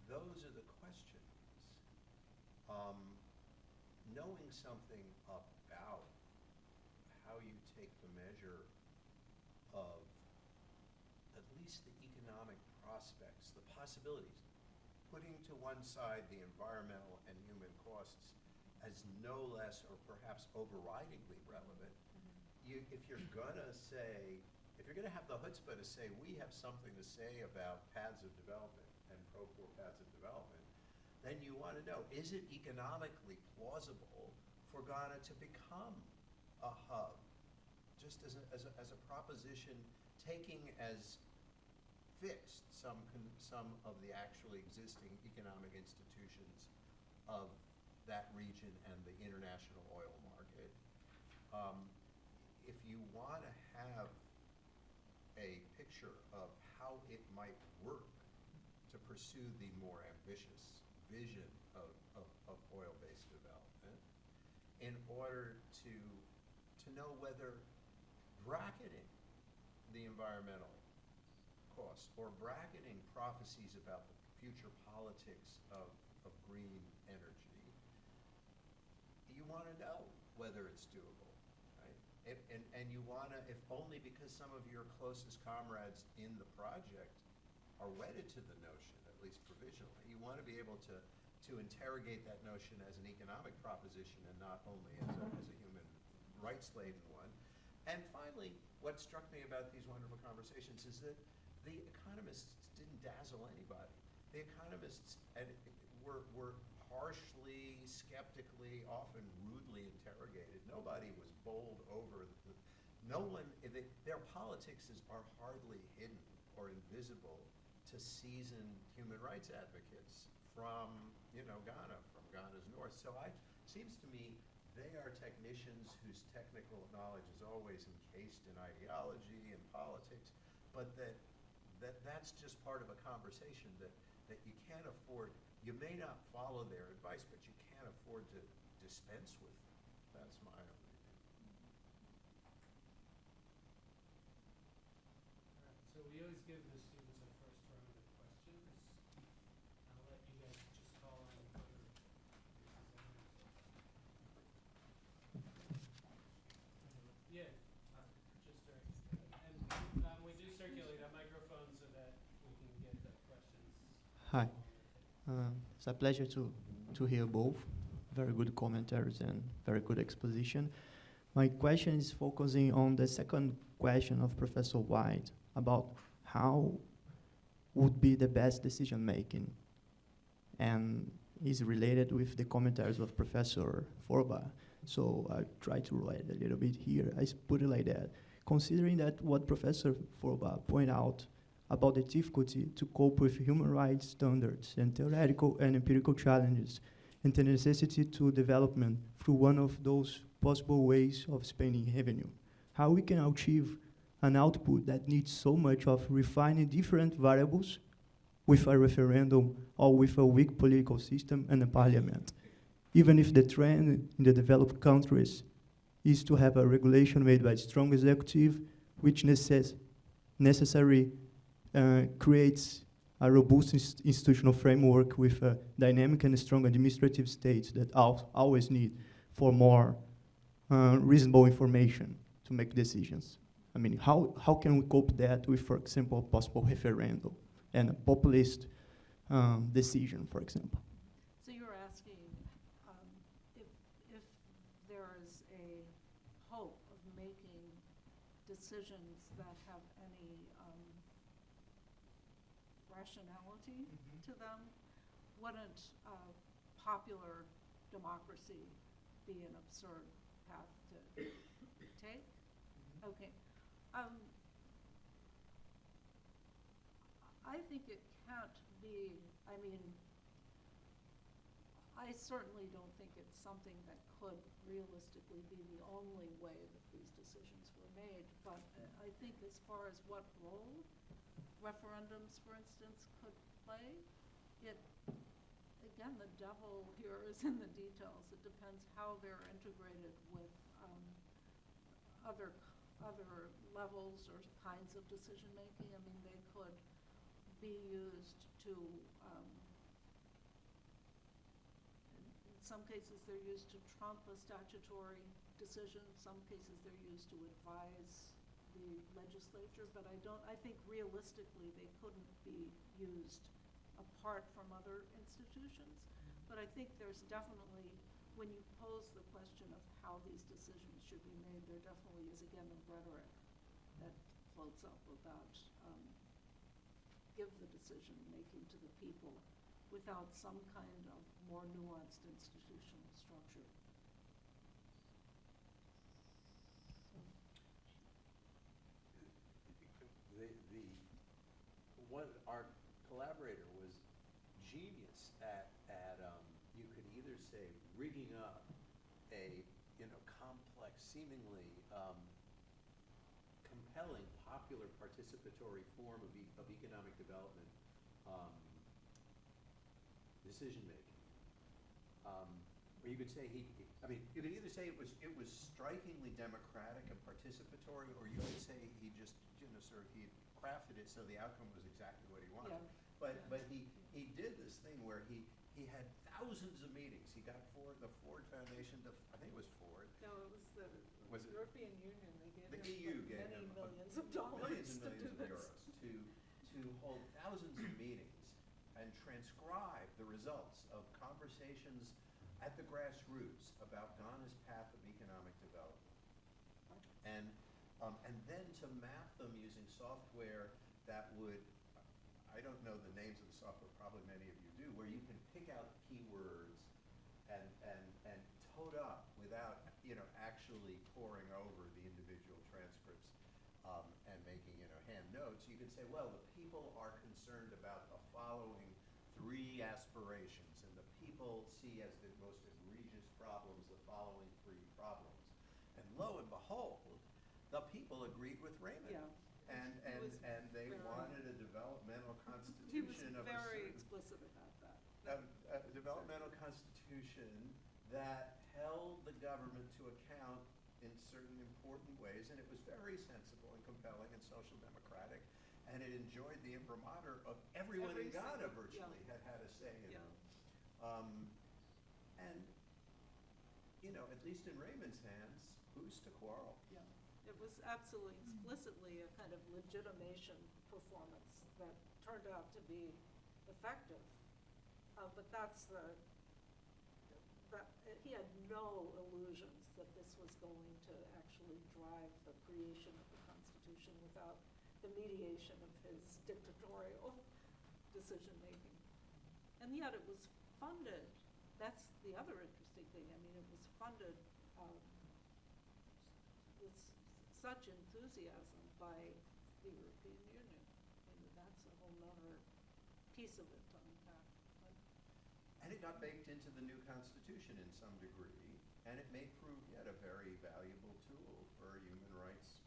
those are the questions, knowing something about how you take the measure of at least the economic prospects, the possibilities, putting to one side the environmental and human costs as no less or perhaps overridingly relevant. If you're gonna say, if you're gonna have the chutzpah to say, we have something to say about paths of development and pro-poor paths of development, then you wanna know, is it economically plausible for Ghana to become a hub? Just as a proposition, taking as fixed some of the actually existing economic institutions of that region and the international oil market. If you want to have a picture of how it might work to pursue the more ambitious vision of oil-based development, in order to know whether bracketing the environmental costs or bracketing prophecies about the future politics of green energy, you want to know whether it's doable, right? And you want to, if only because some of your closest comrades in the project are wedded to the notion, at least provisionally, you want to be able to interrogate that notion as an economic proposition and not only as a human rights-laden one. And finally, what struck me about these wonderful conversations is that the economists didn't dazzle anybody. The economists were harshly, skeptically, often rudely interrogated. Nobody was bowled over. No one, their politics are hardly hidden or invisible to seasoned human rights advocates from, Ghana, from Ghana's north. So it seems to me they are technicians whose technical knowledge is always encased in ideology and politics, but that's just part of a conversation that you can't afford. You may not follow their advice, but you can't afford to dispense with them. That's my opinion. All right, so we always give the students a first round of questions. I'll let you guys just call on whoever is yeah, just during. And we do circulate a microphone so that we can get the questions. Hi. It's a pleasure to hear both. Very good commentaries and very good exposition. My question is focusing on the second question of Professor White about how would be the best decision making, and is related with the commentaries of Professor Forbath. So I try to relate a little bit here. I put it like that. Considering that what Professor Forbath pointed out about the difficulty to cope with human rights standards and theoretical and empirical challenges, and the necessity to development through one of those possible ways of spending revenue. How we can achieve an output that needs so much of refining different variables with a referendum or with a weak political system and a parliament. Even if the trend in the developed countries is to have a regulation made by a strong executive, which necessarily creates a robust institutional framework with a dynamic and strong administrative states that always need for more reasonable information to make decisions. I mean, how can we cope that with, for example, a possible referendum and a populist decision, for example? So you're asking if there is a hope of making decisions that have any rationality to them, wouldn't popular democracy be an absurd path to take? Okay. I think it can't be, I mean, I certainly don't think it's something that could realistically be the only way that these decisions were made, but I think as far as what role referendums, for instance, could play, again, the devil here is in the details. It depends how they're integrated with other levels or kinds of decision making. I mean, they could be used to, in some cases they're used to trump a statutory decision, some cases they're used to advise the legislature, but I think realistically they couldn't be used apart from other institutions. But I think there's definitely, when you pose the question of how these decisions should be made, there definitely is, again, a rhetoric that floats up about give the decision making to the people without some kind of more nuanced institutional structure. Our collaborator was genius at you could either say rigging up a complex, seemingly compelling, popular participatory form of economic development decision making, or you could say you could either say it was strikingly democratic and participatory, or you could say he just he crafted it so the outcome was exactly what he wanted. Yeah. But he did this thing where he had thousands of meetings. He got the Ford Foundation to, I think it was Ford. No, it was the European Union. They gave EU him gave many him millions of dollars millions and to millions do of this. euros to hold thousands of meetings and transcribe the results of conversations at the grassroots about Ghana's path of economic development. And then to map them using software that would, I don't know the names of the software, probably many of you do, where you can pick out keywords and toad up without actually poring over the individual transcripts and making hand notes. You can say, well, the people are concerned about the following 3 aspirations, and the people see as the most egregious problems the following 3 problems. And lo and behold, the people agreed with Raymond. Yeah. And they wanted a developmental constitution. He was very explicit about that. A developmental constitution that held the government to account in certain important ways, and it was very sensible and compelling and social democratic, and it enjoyed the imprimatur of everyone in Ghana virtually had a say in it. And at least in Raymond's hands, who's to quarrel? Yeah. It was absolutely explicitly a kind of legitimation performance that turned out to be effective. But he had no illusions that this was going to actually drive the creation of the Constitution without the mediation of his dictatorial decision-making. And yet it was funded. That's the other interesting thing. I mean, it was funded with such enthusiasm by the European Union. I mean, that's a whole other piece of it to unpack. And it got baked into the new Constitution in some degree, and it may prove yet a very valuable tool for human rights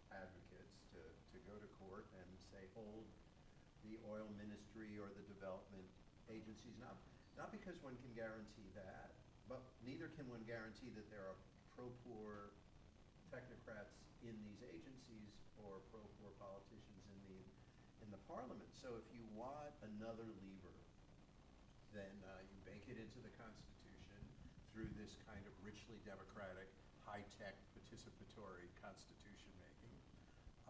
advocates to go to court and say, hold the oil ministry or the development agencies, not because one can guarantee that, but neither can one guarantee that there are pro-poor technocrats in these agencies or pro-poor politicians in in the parliament. So if you want another lever, then you bake it into the Constitution through this kind of richly democratic, high-tech, participatory constitution making,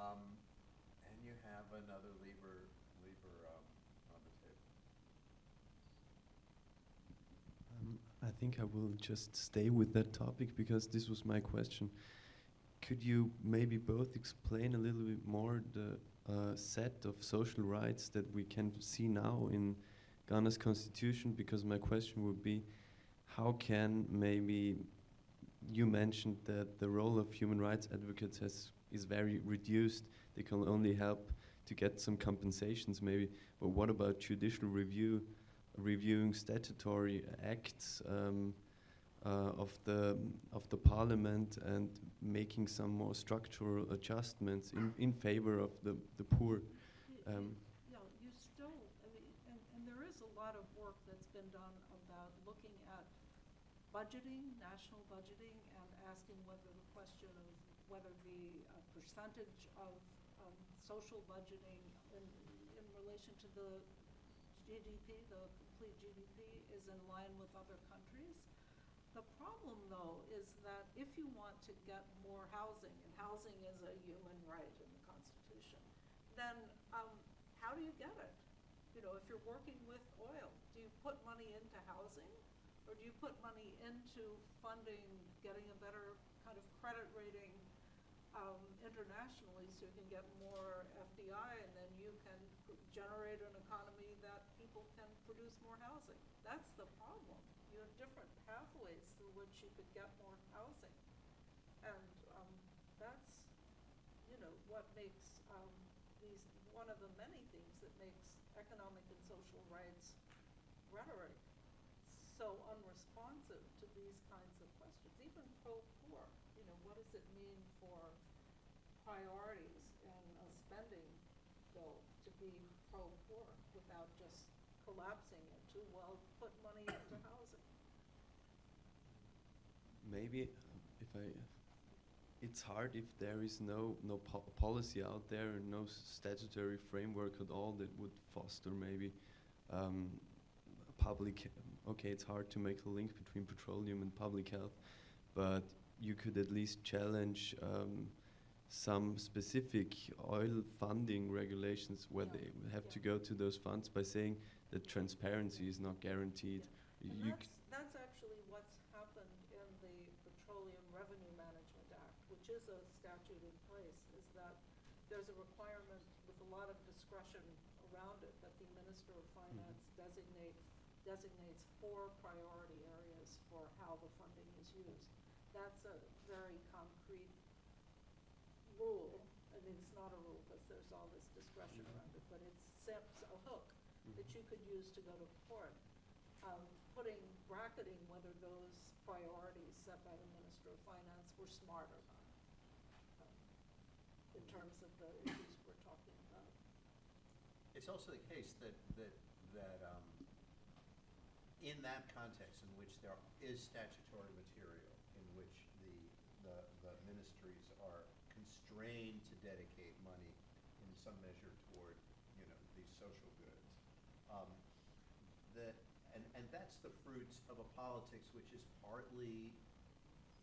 and you have another lever on the table. I think I will just stay with that topic because this was my question. Could you maybe both explain a little bit more the set of social rights that we can see now in Ghana's constitution? Because my question would be, how can maybe, you mentioned that the role of human rights advocates is very reduced. They can only help to get some compensations maybe, but what about judicial reviewing statutory acts of the parliament and making some more structural adjustments in favor of the poor? You still, I mean, and there is a lot of work that's been done about looking at budgeting, national budgeting, and asking whether the question of whether the percentage of social budgeting in relation to the GDP, the complete GDP, is in line with other countries. The problem, though, is that if you want to get more housing, and housing is a human right in the Constitution, then how do you get it? You know, if you're working with oil, do you put money into housing, or do you put money into funding, getting a better kind of credit rating internationally so you can get more FDI, and then you can generate an economy that people can produce more housing? That's the problem. You have different pathways through which you could get more housing. And that's, you know, what makes one of the many things that makes economic and social rights rhetoric so unresponsive to these kinds of questions. Even pro-poor, you know, what does it mean for priorities in a spending bill to be pro-poor without just collapsing it to, well, put money into housing? Maybe it's hard if there is no policy out there and no statutory framework at all that would foster maybe public. Okay, it's hard to make a link between petroleum and public health, but you could at least challenge some specific oil funding regulations where they have to go to those funds by saying that transparency is not guaranteed. And that's actually what's happened in the Petroleum Revenue Management Act, which is a statute in place, is that there's a requirement with a lot of discretion around it that the Minister of Finance designates 4 priority areas for how the funding is used. That's a very concrete rule. I mean, it's not a rule because there's all this discretion around it, but it sets a hook that you could use to go to court. Bracketing whether those priorities set by the Minister of Finance were smart or not, in terms of the issues we're talking about. It's also the case that in that context in which there is statutory material in which the ministries are constrained to dedicate money in some measure toward, you know, these social goods, and that's the fruits of a politics which is partly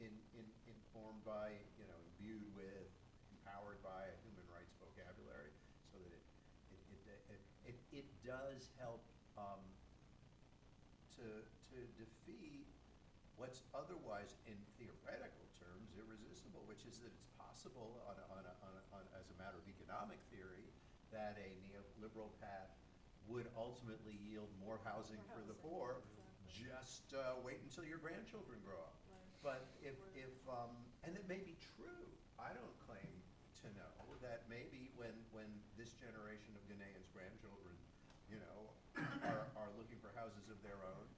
informed by, you know, imbued with, empowered by a human rights vocabulary, so that it does help to defeat what's otherwise, in theoretical terms, irresistible, which is that it's possible as a matter of economic theory that a neoliberal path would ultimately yield more housing for the poor. Exactly. Just wait until your grandchildren grow up. Right. But and it may be true, I don't claim to know, that maybe when this generation of Ghanaians' grandchildren, you know, are looking for houses of their own,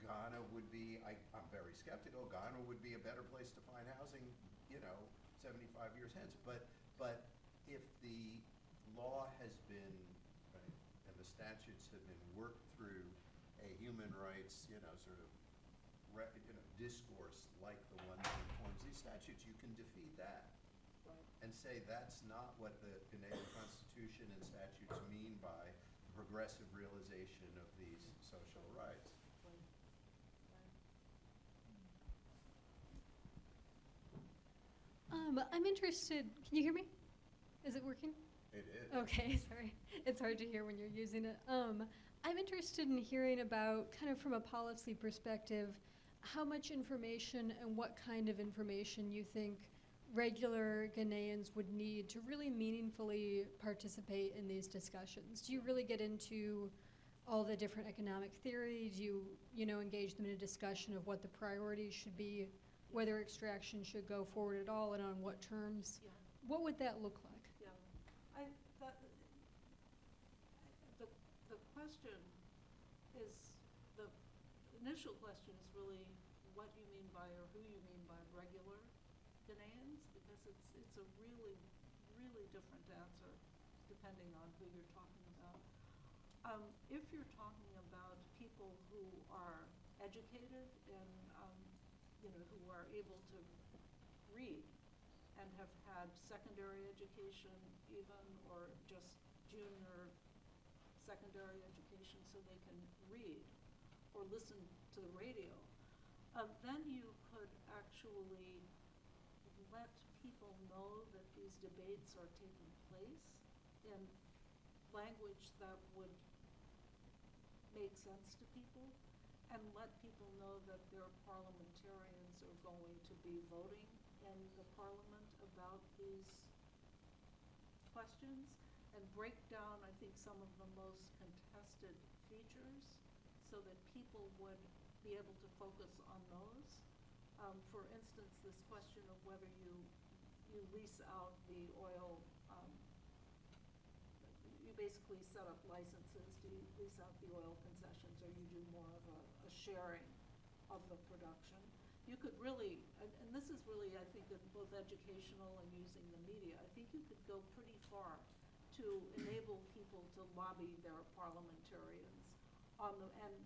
Ghana would be, I'm very skeptical, Ghana would be a better place to find housing, you know, 75 years hence. But if the law has been, right, and the statutes have been worked through a human rights, you know, sort of discourse like the one that informs these statutes, you can defeat that. Right. And say that's not what the Ghanaian Constitution Constitution and statutes mean by progressive realization of these social rights. I'm interested, can you hear me? Is it working? It is. Okay, sorry. It's hard to hear when you're using it. I'm interested in hearing about, kind of from a policy perspective, how much information and what kind of information you think regular Ghanaians would need to really meaningfully participate in these discussions. Do you really get into all the different economic theories? Do you know, engage them in a discussion of what the priorities should be, whether extraction should go forward at all, and on what terms? Yeah. What would that look like? Yeah, the question is, the initial question is really what you mean by, or who you mean by regular Ghanaians, because it's a really, really different answer depending on who you're talking about. If you're talking about people who are educated and, who are able to read and have had secondary education even, or just junior secondary education so they can read or listen to the radio, then you could actually let people know that these debates are taking place in language that would make sense to people, and let people know that their parliamentarians are going to be voting in the parliament about these questions, and break down, I think, some of the most contested features so that people would be able to focus on those. For instance, this question of whether you lease out the oil, you basically set up licenses. Do you lease out the oil concessions, or you do more of a sharing of the production? You could really, and this is really, I think, both educational and using the media, I think you could go pretty far to enable people to lobby their parliamentarians on the, and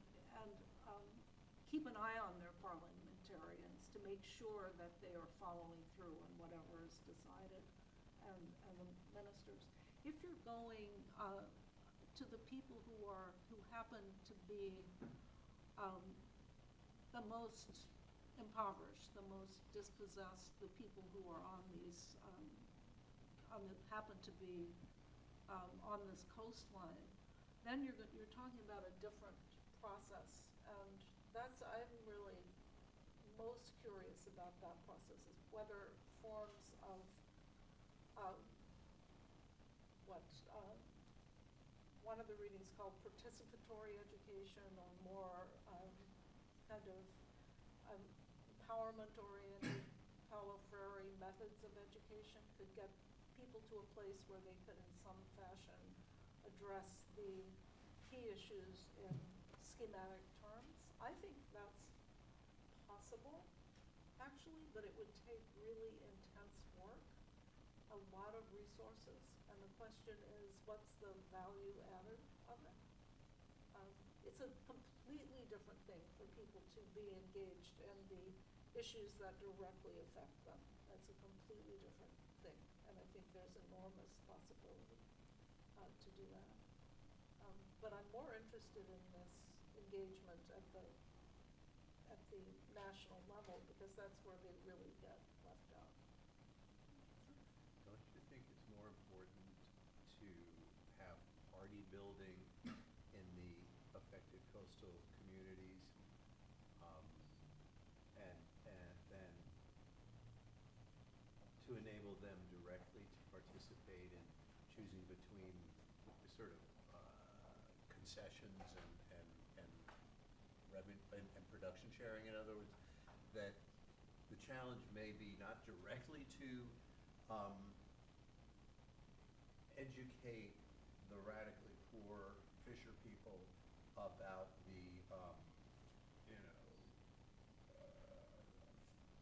keep an eye on their parliamentarians to make sure that they are following through on whatever is decided, and the ministers. If you're going to the people who happen to be the most impoverished, the most dispossessed, the people who are on these, happen to be on this coastline, then you're talking about a different process, and I'm really most curious about that process, is whether forms of one of the readings called participatory education, or more kind of empowerment-oriented, Paulo-Freire methods of education could get people to a place where they could, in some fashion, address the key issues in schematic terms. I think that's possible, actually, but it would take really intense work, a lot of resources, and the question is, what's the value added of it? It's a completely different thing for people to be engaged in the issues that directly affect them. That's a completely different thing, and I think there's enormous possibility to do that. But I'm more interested in this engagement at the national level, because that's where they really get left out. Don't you think it's more important to have party building in the affected coastal communities, and then to enable them directly to participate in choosing between sort of concessions and production sharing? In other words, that the challenge may be not directly to educate the radically poor fisher people about the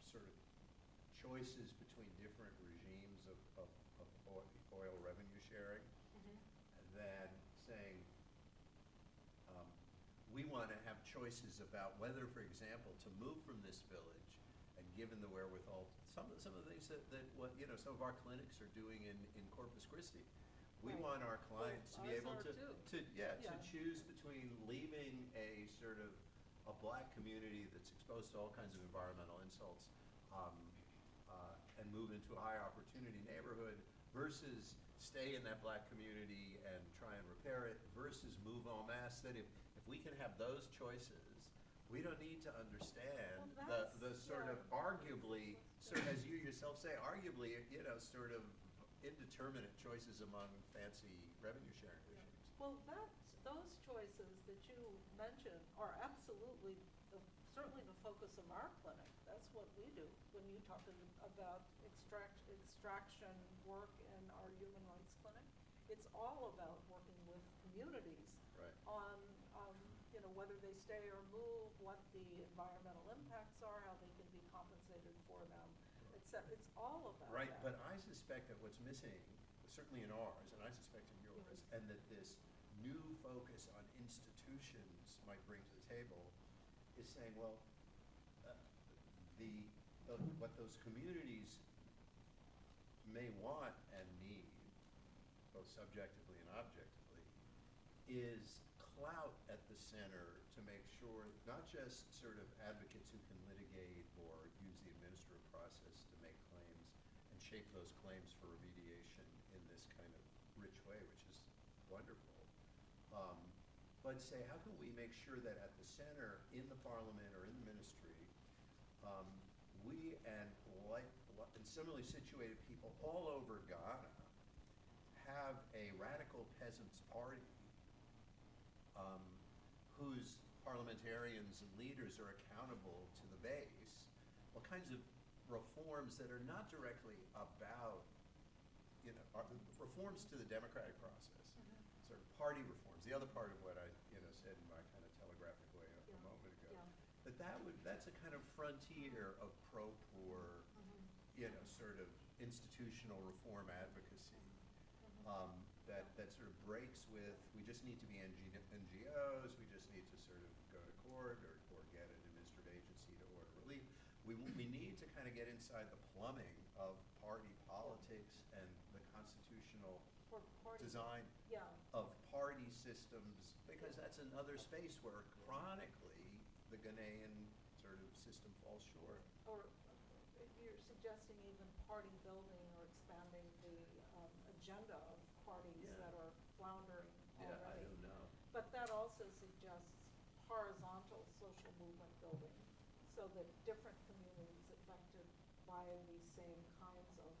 sort of choices between different regimes of oil revenue sharing, and then saying, we want to have choices about whether, for example, to move from this village, and given the wherewithal, some of the things that what some of our clinics are doing in Corpus Christi, We Right. want our clients to be ours able are to, too. to Yeah. choose between leaving a sort of a black community that's exposed to all kinds of environmental insults, and move into a high opportunity neighborhood versus stay in that black community and try and repair it versus move en masse. That if we can have those choices, we don't need to understand Well, the that's- sort of yeah. arguably, sort of as you yourself say, arguably, you know, sort of indeterminate choices among fancy revenue sharing regimes. Well, those choices that you mentioned are absolutely, certainly the focus of our clinic. That's what we do when you talk about extraction work in our human rights clinic. It's all about working with communities Right. on, you know, whether they stay or move, what the environmental impacts are, how they can be compensated for them, etc. It's all about Right, that. but I suspect that what's missing, certainly in ours, and I suspect in yours, and that this new focus on institutions might bring to the table, is saying, well, what those communities may want and need, both subjectively and objectively, is clout at the center to make sure not just sort of advocates who can litigate or use the administrative process to make claims and shape those claims for remediation in this kind of rich way, which is wonderful, but say, how can we make sure that at the center, in the parliament or in the ministry, we and similarly situated people all over Ghana have a radical peasants' party whose parliamentarians and leaders are accountable to the base, what kinds of reforms that are not directly about, you know, are the reforms to the democratic process, sort of party reforms, the other part of what I, you know, said in my kind of telegraphic way a moment ago, that's a kind of frontier of pro-poor, you know, sort of institutional reform advocacy, that sort of breaks with, we just need to be NGOs, we just need to sort of go to court or get an administrative agency to order relief. We need to kind of get inside the plumbing of party politics and the constitutional For party- design Yeah. of party systems, because that's another space where chronically the Ghanaian sort of system falls short. Or you're suggesting even party building or expanding the agenda of parties Yeah. that are floundering already. Yeah, I don't know. But that also suggests horizontal social movement building, so that different communities affected by these same kinds of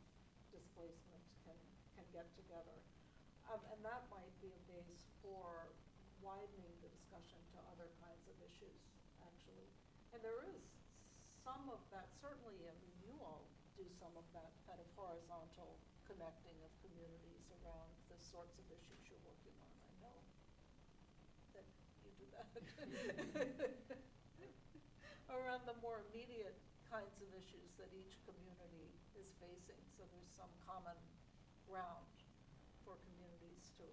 displacement can get together. And that might be a base for widening the discussion to other kinds of issues, actually. And there is some of that, certainly, I mean, you all do some of that kind of horizontal connecting of communities around the sorts of issues you're working on. I know that you do that. Around the more immediate kinds of issues that each community is facing, so there's some common ground for communities to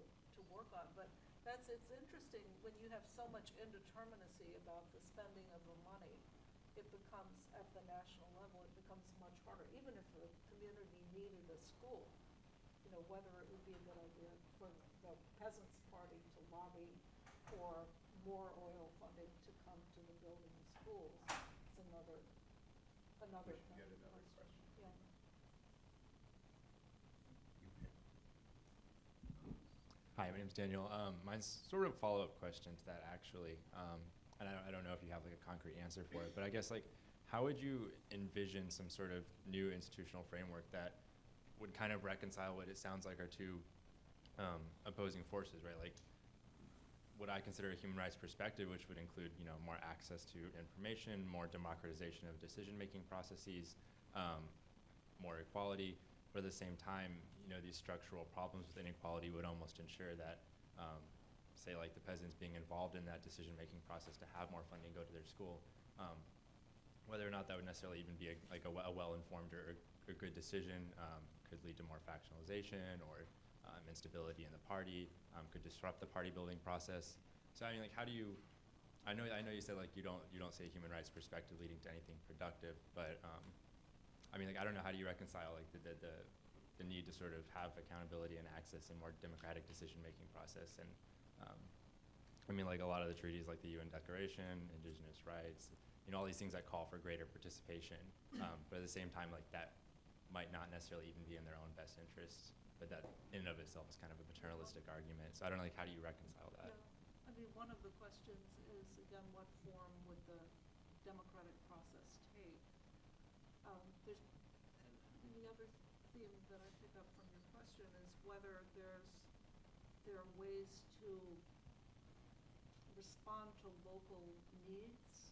work on. But it's interesting, when you have so much indeterminacy about the spending of the money, it becomes, at the national level, it becomes much harder. Even if the community needed a school, you know, whether it would be a good idea for the Peasants' Party to lobby for more oil funding to come to the building of schools is another We should thing. get another question. Yeah. You pick. Hi, my name's Daniel. Mine's sort of a follow-up question to that, actually. And I don't know if you have like a concrete answer for it, but I guess like, how would you envision some sort of new institutional framework that would kind of reconcile what it sounds like are two opposing forces, right? Like, what I consider a human rights perspective, which would include, you know, more access to information, more democratization of decision-making processes, more equality, but at the same time, you know, these structural problems with inequality would almost ensure that, say, like the peasants being involved in that decision-making process to have more funding go to their school, whether or not that would necessarily even be a well-informed or a good decision, could lead to more factionalization or instability in the party, could disrupt the party building process. So I mean, like, how do you? I know you said like you don't say human rights perspective leading to anything productive, but I mean, like, I don't know, how do you reconcile like the the need to sort of have accountability and access and more democratic decision-making process. And I mean, like a lot of the treaties, like the UN Declaration, indigenous rights, you know, all these things that call for greater participation. But at the same time, like that might not necessarily even be in their own best interests. But that in and of itself is kind of a paternalistic argument. So I don't know, like, how do you reconcile that? Yeah. I mean, one of the questions is, again, what form would the democratic process take? And the other theme that I pick up from your question is whether there are ways to respond to local needs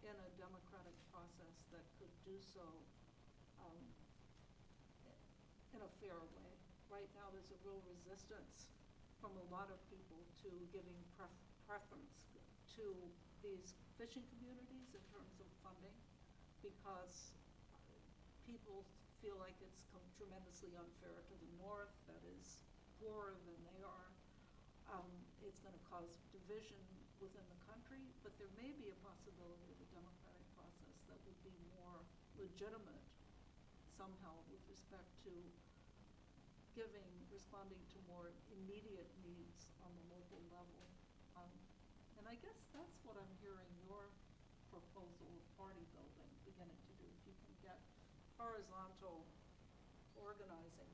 in a democratic process that could do so in a fair way. Right now, there's a real resistance from a lot of people to giving preference to these fishing communities in terms of funding, because people feel like it's tremendously unfair to the north that is poorer than they are. It's going to cause division within the country, but there may be a possibility of a democratic process that would be more legitimate somehow with respect to responding to more immediate needs on the local level. And I guess that's what I'm hearing your proposal of party building beginning to do. If you can get horizontal organizing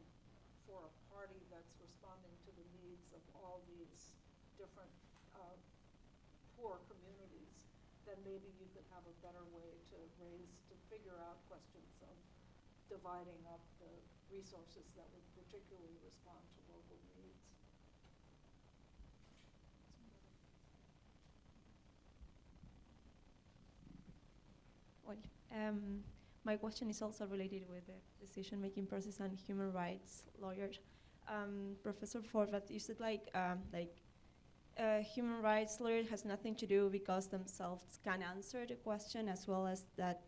for a party that's responding to the needs of all these different poor communities, then maybe you could have a better way to figure out questions of dividing up the resources that would particularly respond to local needs. Well, my question is also related with the decision-making process and human rights lawyers. Professor Forbath, you said human rights lawyer has nothing to do because themselves can answer the question, as well as that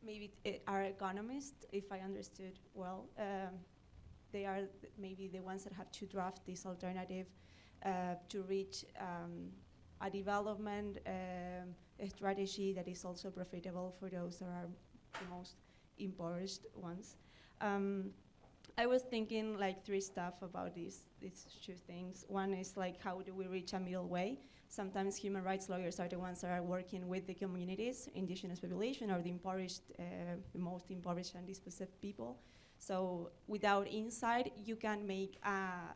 maybe are economists, if I understood well. They are maybe the ones that have to draft this alternative to reach a development a strategy that is also profitable for those that are the most impoverished ones. I was thinking like three stuff about these two things. One is like, how do we reach a middle way? Sometimes human rights lawyers are the ones that are working with the communities, indigenous population, or the impoverished, the most impoverished and dispossessed people. So without insight, you can make a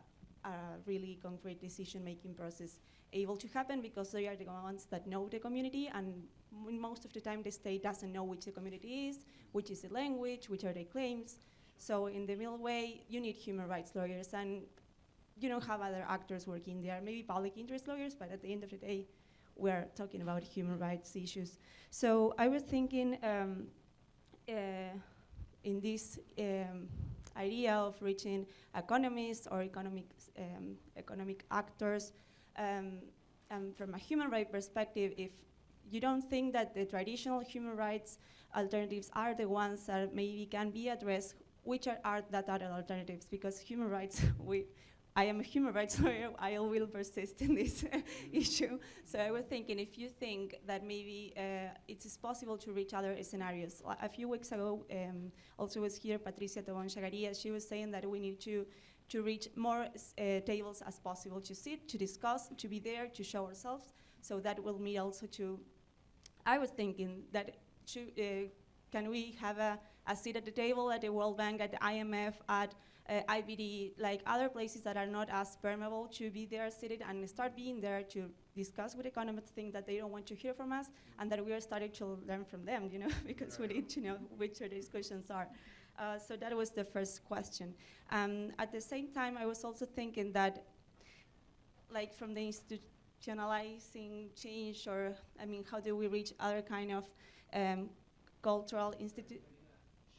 really concrete decision-making process able to happen, because they are the ones that know the community, and most of the time the state doesn't know which the community is, which is the language, which are the claims. So in the middle way, you need human rights lawyers, and you don't have other actors working there, maybe public interest lawyers, but at the end of the day, we're talking about human rights issues. So I was thinking in this idea of reaching economists or economic actors, and from a human rights perspective, if you don't think that the traditional human rights alternatives are the ones that maybe can be addressed, which are that other alternatives? Because human rights, I am a human rights lawyer, I will persist in this issue. So I was thinking, if you think that maybe it is possible to reach other scenarios. A few weeks ago, also was here Patricia Tobon-Chagaria, she was saying that we need to reach more tables as possible, to sit, to discuss, to be there, to show ourselves. So that will mean also to, I was thinking that can we have a seat at the table at the World Bank, at the IMF, at IBD, like other places that are not as permeable, to be there seated and start being there to discuss with economists things that they don't want to hear from us, and that we are starting to learn from them, you know, because we need to know which the discussions are. So that was the first question. At the same time, I was also thinking that, like from the institutionalizing change, or I mean, how do we reach other kind of cultural institute?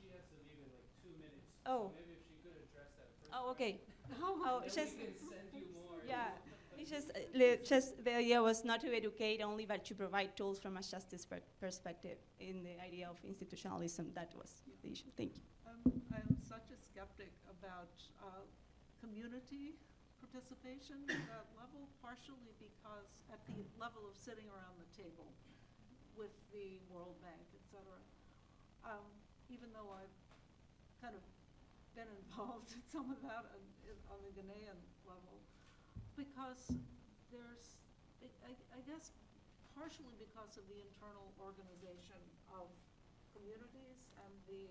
She has to leave in like 2 minutes. Oh. So maybe if she could address that first. Oh, okay. Oh, It's then just, we can send you more. yeah. It's just the idea was not to educate only, but to provide tools from a justice perspective in the idea of institutionalism. That was the issue. Thank you. I'm such a skeptic about community participation at that level, partially because at the level of sitting around the table with the World Bank, et cetera, even though I've kind of been involved in some of that on the Ghanaian level, because there's, I guess, partially because of the internal organization of communities and the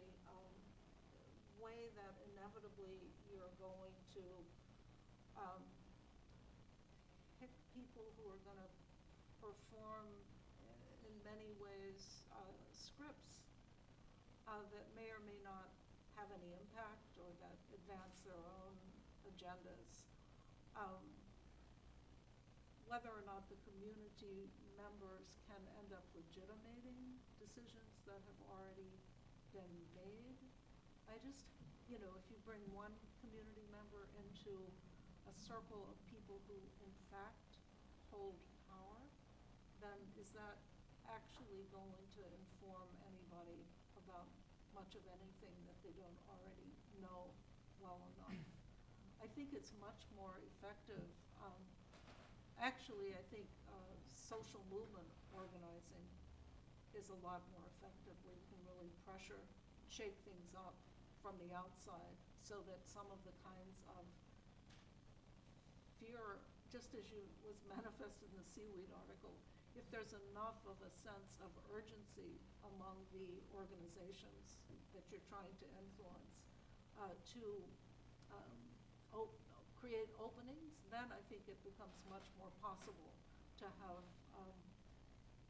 way that inevitably you're going to pick people who are going to perform in many ways scripts that may or may not have any impact or that advance their own agendas. Whether or not the community members can end up legitimating decisions that have already been made. I just, you know, if you bring one community member into a circle of people who in fact hold power, then is that actually going to inform anybody about much of anything that they don't already know well enough? I think it's much more effective. Actually, I think social movement organizing is a lot more effective, where you can really pressure, shake things up from the outside, so that some of the kinds of fear, just as was manifested in the seaweed article, if there's enough of a sense of urgency among the organizations that you're trying to influence to create openings, then I think it becomes much more possible to have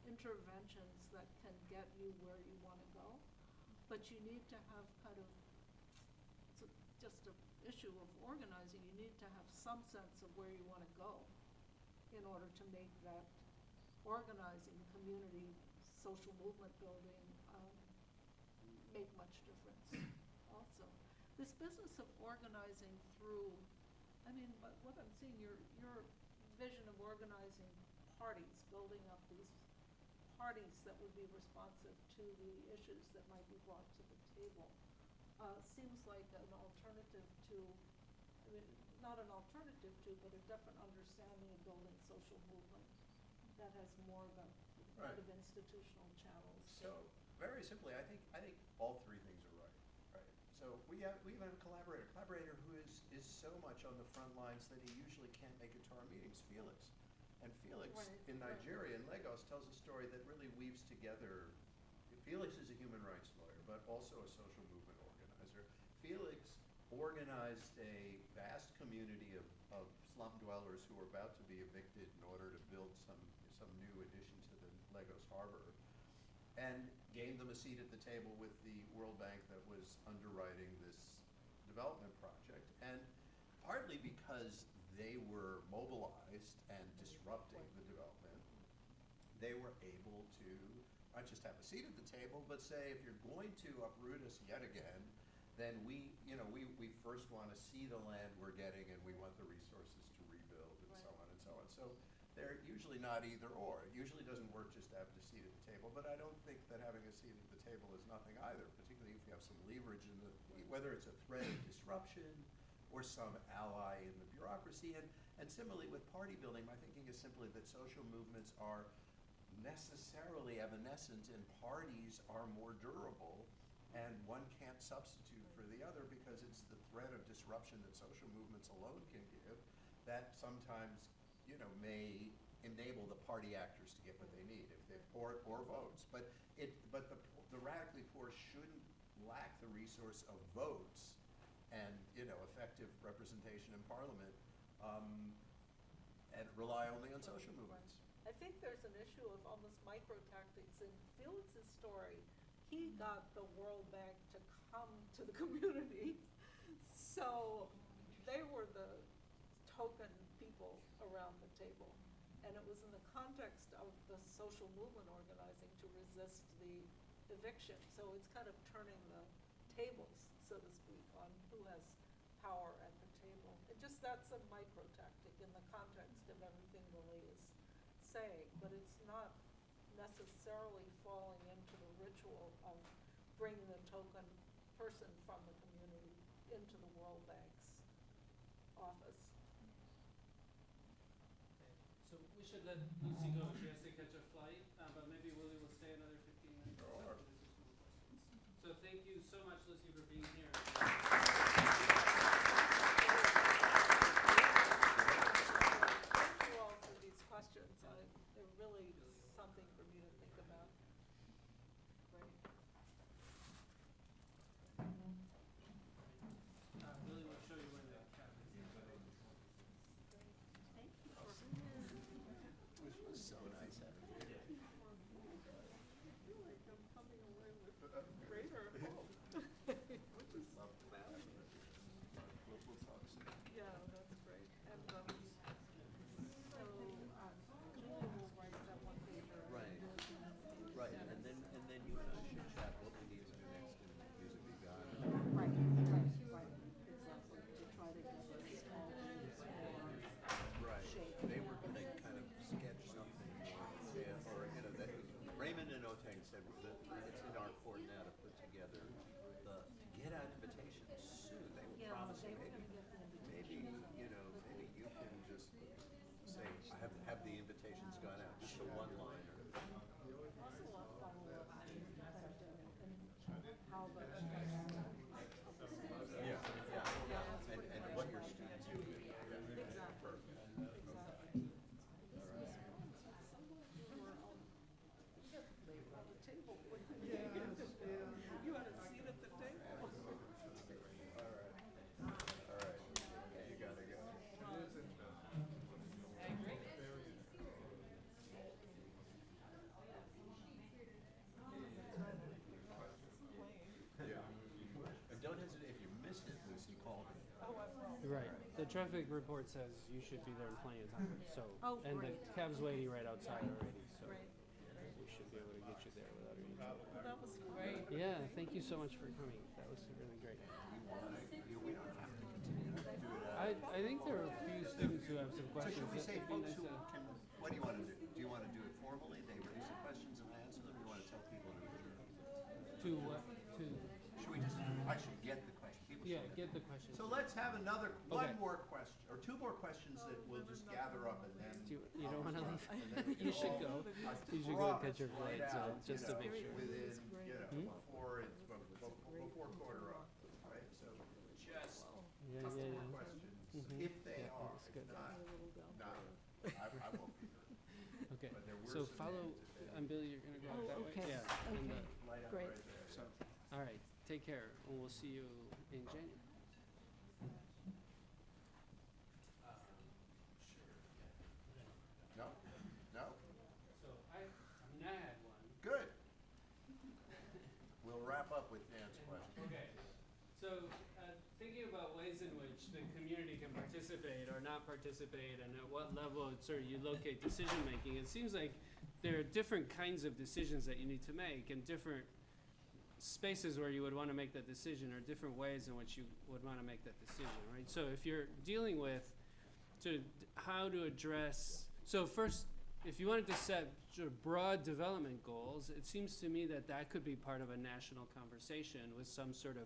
interventions that can get you where you want to go. But you need to have kind of, it's just an issue of organizing, you need to have some sense of where you want to go in order to make that organizing, community, social movement building make much difference also. This business of organizing through, I mean, what I'm seeing, your vision of organizing parties, building up these parties that would be responsive to the issues that might be brought to the table, seems like an alternative to, I mean, not an alternative to, but a different understanding of building social movement that has more of a kind of institutional channels. So, very simply, I think all three things are right. Right. So we have a collaborator who is so much on the front lines that he usually can't make it to our meetings, Felix. And Felix in Nigeria, in Lagos, tells a story that really weaves together. Felix is a human rights lawyer, but also a social movement organizer. Felix organized a vast community of slum dwellers who were about to be evicted in order to build some new addition to the Lagos harbor, and gained them a seat at the table with the World Bank that was underwriting this development project. And partly because they were mobilized and disrupting the development, they were able to not just have a seat at the table, but say, if you're going to uproot us yet again, then we first want to see the land we're getting, and we want the resources to rebuild, and so on and so on. So they're usually not either or. It usually doesn't work just to have a seat at the table, but I don't think that having a seat at the table is nothing either, particularly if you have some leverage in whether it's a threat of disruption or some ally in the bureaucracy. And similarly with party building, my thinking is simply that social movements are necessarily evanescent and parties are more durable, and one can't substitute for the other, because it's the threat of disruption that social movements alone can give that sometimes, may enable the party actors to get what they need, if they or votes. But the radically poor shouldn't lack the resource of votes and effective representation in parliament, and rely only on social movements. I think there's an issue of almost micro-tactics. In Felix's story, he got the World Bank to come to the community, so they were the token people around the table. And it was in the context of the social movement organizing to resist the eviction. So it's kind of turning the tables, so to speak, on who has power at the table. That's a micro-tactic in the context of everything Lily is saying, but it's not necessarily falling into the ritual of bringing the token person from the community into the World Bank's office. So we should let Lucie go. She has to catch a flight, but maybe Willie will stay another 15 minutes. Sure. So thank you so much, Lucie, for being here. The traffic report says you should be there in plenty of time, so. Oh, And the great. cab's waiting right outside already, so. Great. We should be able to get you there without any trouble. Well, that was great. Yeah, thank you so much for coming. That was really great. I think there are a few students who have some So questions. should we It say would be folks nice who to- can, what do you want to do? Do you want to do it formally? They raise the questions and I answer them? You want to tell people to adjourn? To what? To, Should we just, I should get the question. People yeah, should get the question. So let's have another, Okay. one more question, or two more questions that we'll just gather up and then. You don't want to leave? and then we You can should all- go. I You should go catch your promise, flight, so out, just to make sure. Within, Hmm? before it's, before quarter up, right? So just Yeah, couple yeah, more yeah. questions, Mhm. if they Yeah, are, that's if good. not, I won't be here. Okay, But there were so some follow, names if they- Billy, you're gonna go out that way? okay, Yeah. and, okay. Light up Great. right there. So, all right, take care, and we'll see you in January. No, no, So I had one. good. We'll wrap up with Dan's question. Okay, so thinking about ways in which the community can participate or not participate, and at what level sort of you locate decision making, it seems like there are different kinds of decisions that you need to make, and different spaces where you would want to make that decision, or different ways in which you would want to make that decision, right? So if you're dealing with how to address, so first, if you wanted to set sort of broad development goals, it seems to me that that could be part of a national conversation with some sort of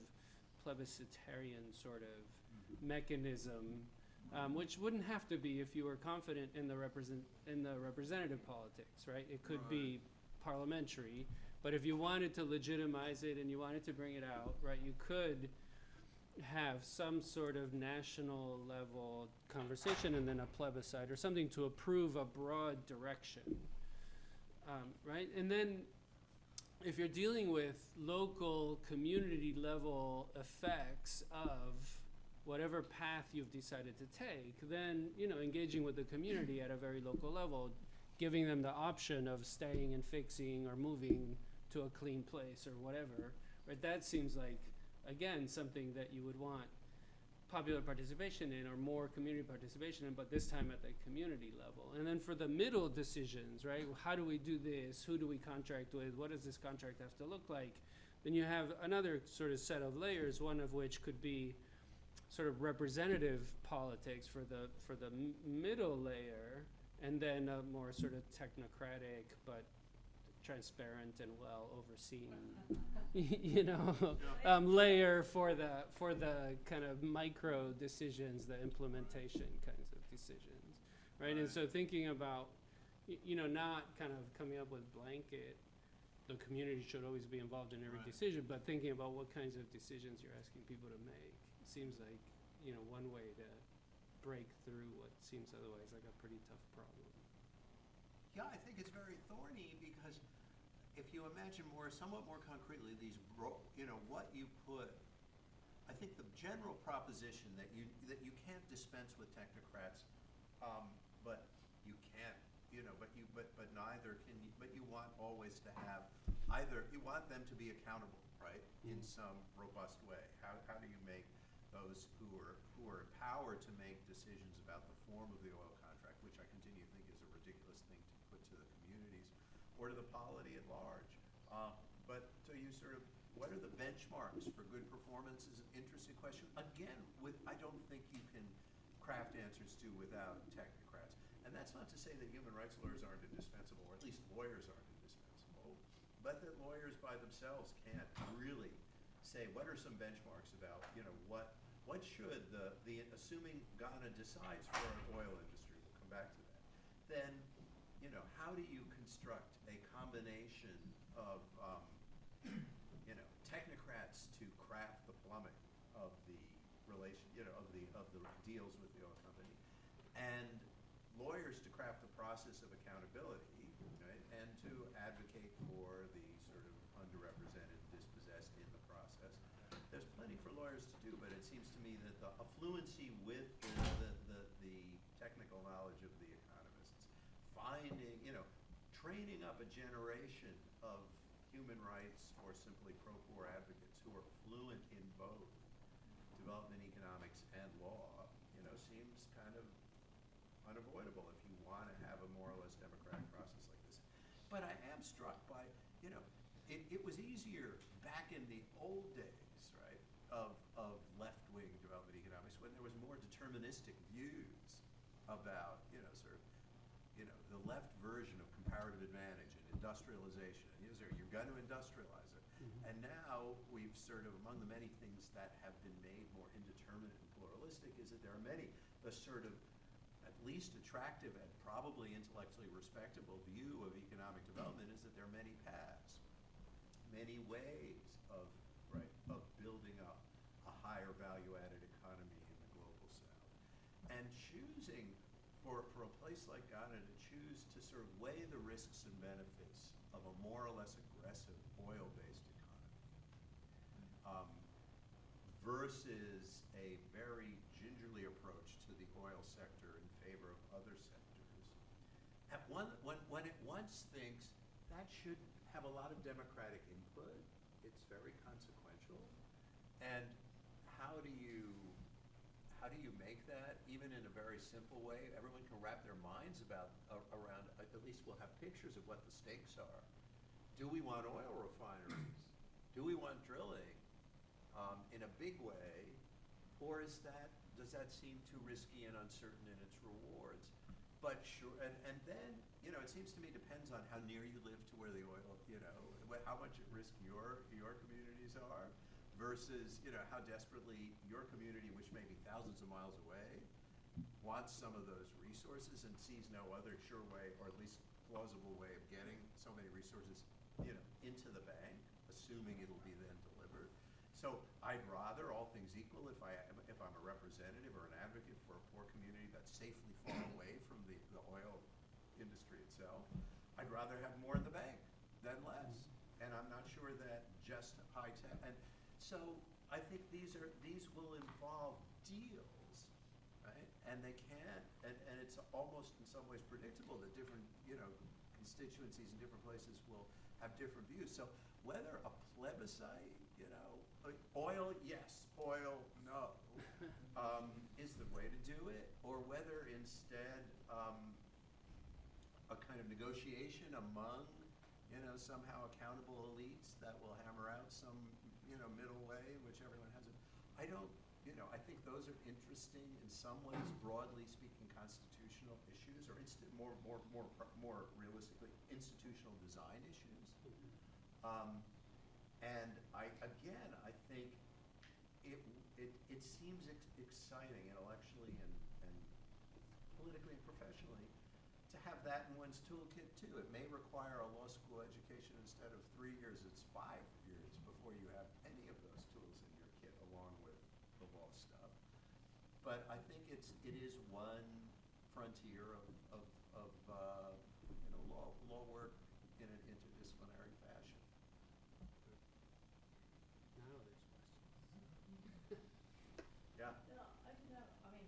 plebiscitarian sort of mechanism, which wouldn't have to be if you were confident in the representative politics, right? It could be parliamentary, but if you wanted to legitimize it and you wanted to bring it out, right, you could have some sort of national level conversation and then a plebiscite or something to approve a broad direction, right? And then if you're dealing with local community level effects of whatever path you've decided to take, then, you know, engaging with the community at a very local level, giving them the option of staying and fixing or moving to a clean place or whatever, right? That seems like, again, something that you would want popular participation in or more community participation in, but this time at the community level. And then for the middle decisions, right? How do we do this? Who do we contract with? What does this contract have to look like? Then you have another sort of set of layers, one of which could be sort of representative politics for the middle layer, and then a more sort of technocratic but transparent and well overseen, you know, layer for the kind of micro decisions, the implementation kinds of decisions, right? And so thinking about, you know, not kind of coming up with blanket, the community should always be involved in every decision, but thinking about what kinds of decisions you're asking people to make. It seems like, you know, one way to break through what seems otherwise like a pretty tough problem. Yeah, I think it's very thorny because if you imagine somewhat more concretely, you know, what you put, I think the general proposition that you can't dispense with technocrats, but you can, you know, but neither can you, but you want always to have you want them to be accountable, right, in some robust way. How do you make those who are empowered to make decisions about the form of the oil contract, which I continue to think is a ridiculous thing to put to the communities or to the polity at large. But so you sort of, what are the benchmarks for good performance is an interesting question. Again, I don't think you can craft answers to without technocrats. And that's not to say that human rights lawyers aren't indispensable, or at least lawyers aren't indispensable, but that lawyers by themselves can't really say what are some benchmarks about, you know, what should the assuming Ghana decides for an oil industry, we'll come back to that, then, you know, how do you construct a combination of, you know, technocrats to craft the plumbing of the relation, you know, of the deals with the oil company, and lawyers to craft the process of accountability, right, and to advocate for the sort of underrepresented, dispossessed in the process. There's plenty for lawyers to do, but it seems to me that the affluency with the technical knowledge of the economists, finding, you know, training up a generation of human rights or simply pro-poor advocates who are fluent in both development economics and law, you know, kind of unavoidable if you want to have a more or less democratic process like this. But I am struck by, it was easier back in the old days, right, of left-wing development economics when there was more deterministic views about, the left version of comparative advantage and industrialization. You're going to industrialize it. And now we've sort of, among the many things that have been made more indeterminate and pluralistic, is that there are many, the sort of at least attractive and probably intellectually respectable view of economic development is that there are many paths, many ways of building up a higher value-added economy in the global south. And choosing for a place like Ghana to choose to sort of weigh the risks and benefits of a more or less aggressive oil-based economy versus a very gingerly approach to the oil sector in favor of other sectors. When it once thinks that should have a lot of democratic input, it's very consequential. And how do you make that, even in a very simple way? Everyone can wrap their minds around, at least we'll have pictures of what the stakes are. Do we want oil refineries? Do we want drilling in a big way? Or does that seem too risky and uncertain in its rewards? But sure, and then, it seems to me depends on how near you live to where the oil, how much at risk your communities are versus, how desperately your community, which may be thousands of miles away, wants some of those resources and sees no other sure way, or at least plausible way of getting so many resources, into the bank, assuming it'll be then delivered. So I'd rather, all things equal, if I'm a representative or an advocate for a poor community that's safely far away from the oil industry itself, I'd rather have more in the bank than less. And I'm not sure that just high tech. And so I think these will involve deals, right? And they can't, and it's almost in some ways predictable that different, constituencies in different places will have different views. So whether a plebiscite, oil, yes, oil, no, is the way to do it, or whether instead a kind of negotiation among, somehow accountable elites that will hammer out some, middle way in which everyone has it. I think those are interesting in some ways, broadly speaking, constitutional issues, or more realistically, institutional design issues. And I think it seems exciting intellectually and politically and professionally to have that in one's toolkit too. It may require a law school education instead of 3 years, it's 5 years before you have any of those tools in your kit along with the law stuff. But I think it is one frontier of law work in an interdisciplinary fashion. Now there's questions. Yeah. No, I don't know. I mean,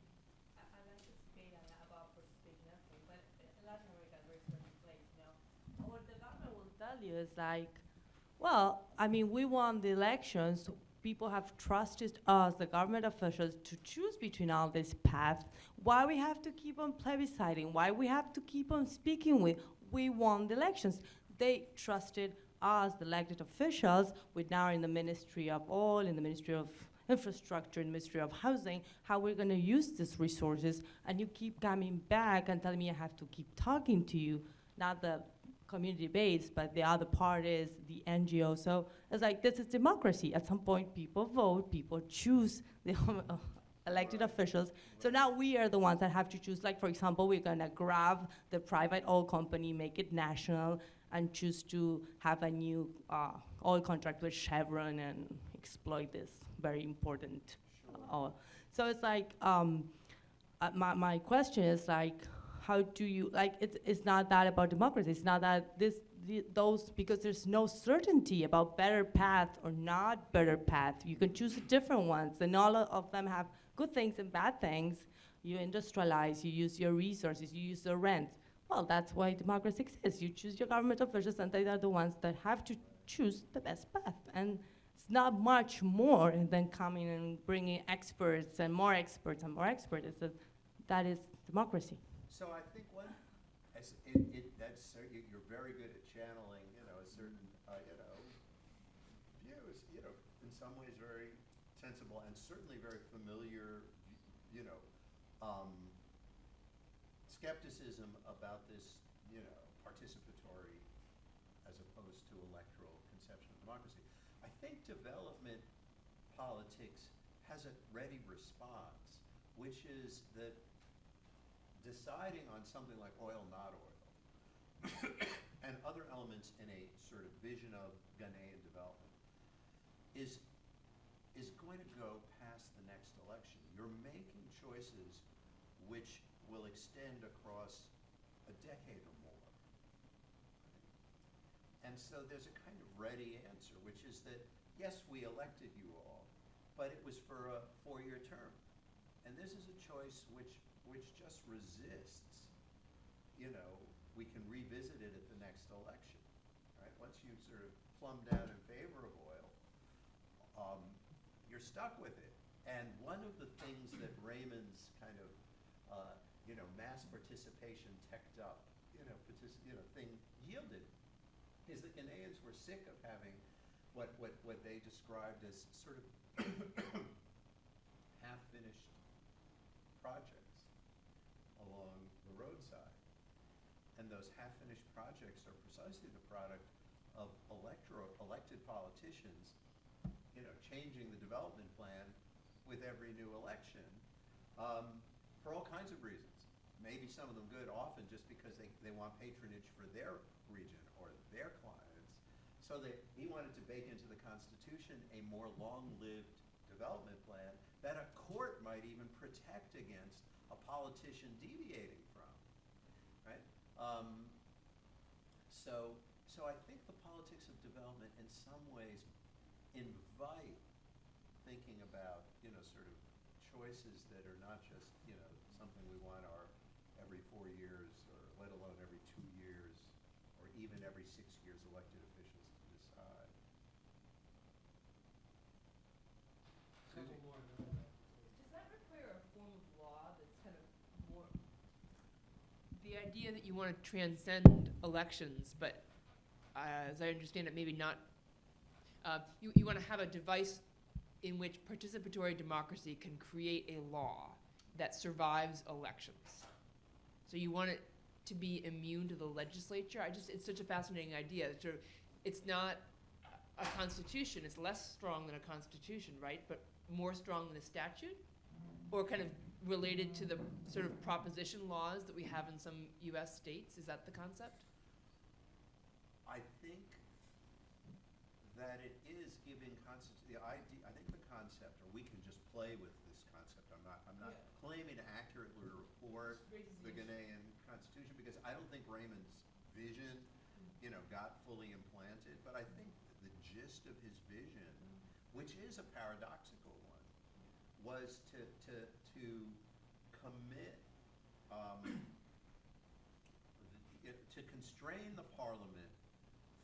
I like to speak about participation effort, but in Latin America, there is certain place, What the government will tell you is like, well, I mean, we won the elections. People have trusted us, the government officials, to choose between all these paths. Why we have to keep on plebisciting? Why we have to keep on speaking with? We won the elections. They trusted us, the elected officials. We're now in the Ministry of Oil, in the Ministry of Infrastructure, in the Ministry of Housing, how we're going to use these resources. And you keep coming back and telling me I have to keep talking to you, not the community-based, but the other part is the NGO. So it's like, this is democracy. At some point, people vote, people choose the elected officials. So now we are the ones that have to choose. Like, for example, we're going to grab the private oil company, make it national, and choose to have a new oil contract with Chevron and exploit this very important oil. So it's like, my question is like, how do you, like, it's not that about democracy. It's not that because there's no certainty about better path or not better path. You can choose different ones, and all of them have good things and bad things. You industrialize, you use your resources, you use the rent. Well, that's why democracy exists. You choose your government officials, and they are the ones that have to choose the best path. And it's not much more than coming and bringing experts and more experts and more experts. It's that is democracy. So I think you're very good at channeling, a certain, views, in some ways very sensible and certainly very familiar, skepticism about this, participatory as opposed to electoral conception of democracy. I think development politics has a ready response, which is that deciding on something like oil, not oil, and other elements in a sort of vision of Ghanaian development is going to go past the next election. You're making choices which will extend across a decade or more. And so there's a kind of ready answer, which is that, yes, we elected you all, but it was for a 4-year term. And this is a choice which just resists, we can revisit it at the next election, right? Once you've sort of plumbed down in favor of oil, you're stuck with it. And one of the things that Raymond's kind of, mass participation teched up, thing yielded is that Ghanaians were sick of having what they described as sort of half-finished projects along the roadside. And those half-finished projects are precisely the product of elected politicians, changing the development plan with every new election for all kinds of reasons. Maybe some of them good, often just because they want patronage for their region or their clients. So he wanted to bake into the Constitution a more long-lived development plan that a court might even protect against a politician deviating from, right? So I think the politics of development in some ways invite thinking about, sort of choices that are not just, something we want our every 4 years, or let alone every 2 years, or even every 6 years elected officials to decide. Couple more. Does that require a form of law that's kind of more, the idea that you want to transcend elections, but as I understand it, maybe not, you want to have a device in which participatory democracy can create a law that survives elections. So you want it to be immune to the legislature? It's such a fascinating idea. It's not a constitution, it's less strong than a constitution, right? But more strong than a statute? Or kind of related to the sort of proposition laws that we have in some US states? Is that the concept? I think that it is giving the idea. I think the concept, or we can just play with this concept. I'm not claiming to accurately report the Ghanaian constitution, because I don't think Raymond's vision, got fully implanted. But I think the gist of his vision, which is a paradoxical one, was to commit, to constrain the parliament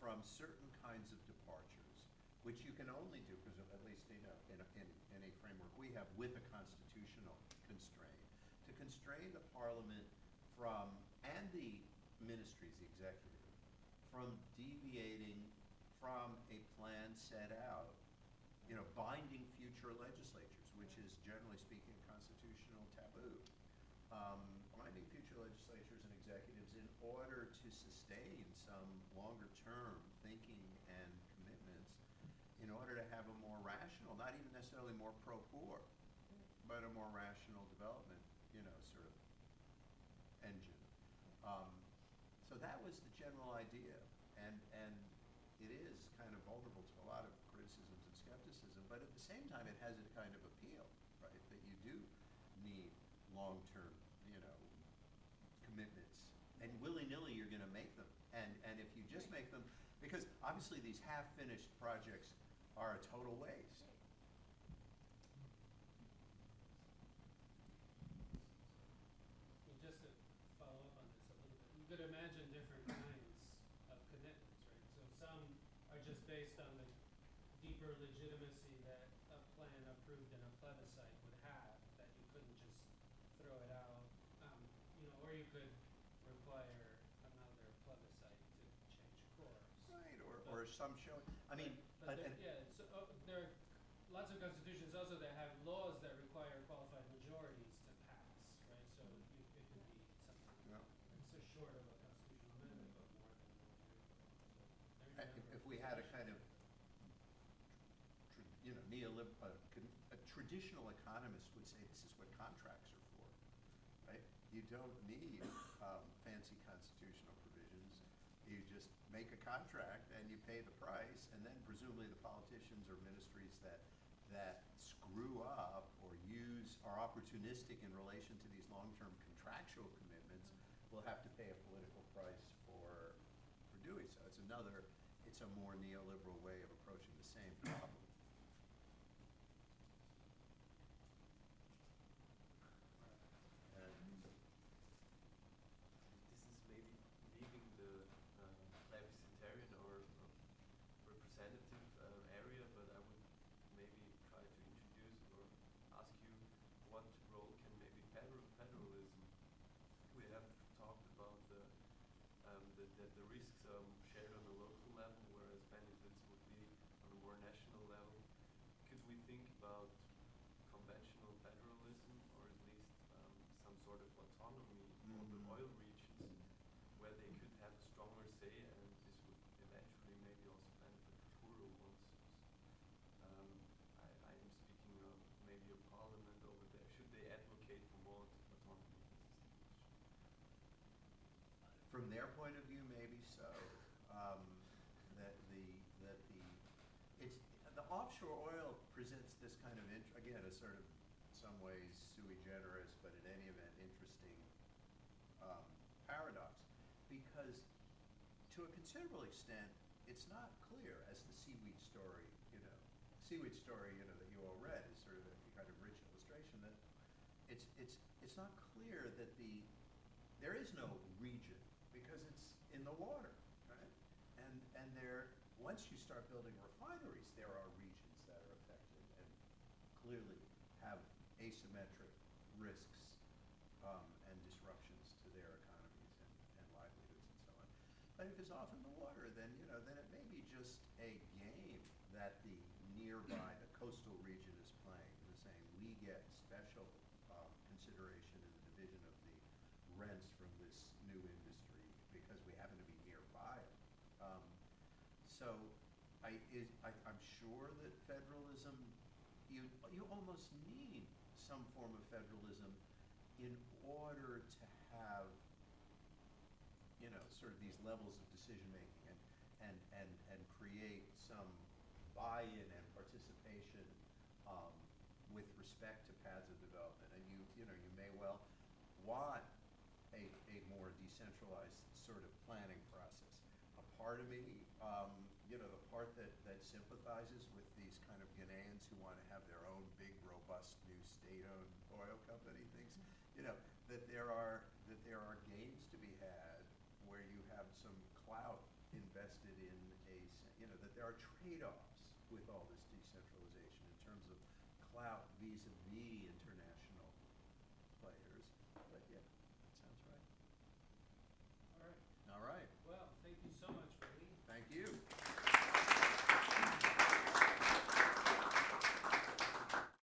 from certain kinds of departures, which you can only do, because at least in a framework we have, with a constitutional constraint, to constrain the parliament from, and the ministries, the executive, from deviating from a plan set out, binding future legislatures, which is generally speaking a constitutional taboo. Binding future legislatures and executives in order to sustain some longer term thinking and commitments, in order to have a more rational, not even necessarily more pro-poor, but a more rational development, sort of engine. So that was the general idea, and it is kind of vulnerable to a lot of criticisms and skepticism, but at the same time it has a kind of appeal, right? That you do need long-term, commitments, and willy-nilly you're going to make them, and if you just make them, because obviously these half-finished projects are a total waste. Well, just to follow up on this a little bit, you could imagine different kinds of commitments, right? So some are just based on the deeper legitimacy that a plan approved in a plebiscite would have, that you couldn't just throw it out Or you could require another plebiscite to change course. Right, or some show, I mean, But there are lots of constitutions also that have laws that require qualified majorities to pass, right? So it could be something, yeah. it's so short of a constitutional amendment, but more than 1 year ago. So there's a If we had a number kind of, a traditional economist would say this is what contracts are for, right? You don't need fancy constitutional provisions. You just make a contract and you pay the price, and then presumably the politicians or ministries that screw up or are opportunistic in relation to these long-term contractual commitments will have to pay a political price for doing so. It's a more neoliberal way of approaching the same problem. This is maybe leaving the plebiscitarian or representative area, but I would maybe try to introduce or ask you what role can maybe federalism. We have talked about the risks shared on a local level, whereas benefits would be on a more national level. Could we think about conventional federalism, or at least some sort of autonomy for the oil regions, where they could have a stronger say, and this would eventually maybe also benefit the poorer ones? I am speaking of maybe a parliament over there. Should they advocate for more autonomy? From their point of view, maybe so. The offshore oil presents this kind of again a sort of, in some ways, sui generis, but in any event interesting paradox, because to a considerable extent it's not clear, as the seaweed story, that you all read is sort of a kind of rich illustration, that it's not clear that there is no region, because it's in the water, right? And once you start building refineries, there are regions that are affected and clearly have asymmetric risks and disruptions to their economies and livelihoods and so on. But if it's off in the water, then it may be just a game that the coastal region is playing, the saying we get special consideration in the division of the rents from this new industry because we happen to be nearby. So I'm sure that federalism, you almost need some form of federalism in order to have sort of these levels of decision making and create some buy-in and participation with respect to paths of development. And you may well want a more decentralized sort of planning process. A part of me, the part that sympathizes with these kind of Ghanaians who want to have their own big, robust, new state-owned oil company, thinks, that there are gains to be had where you have some clout invested in that there are trade-offs with all this decentralization in terms of clout vis-a-vis international players.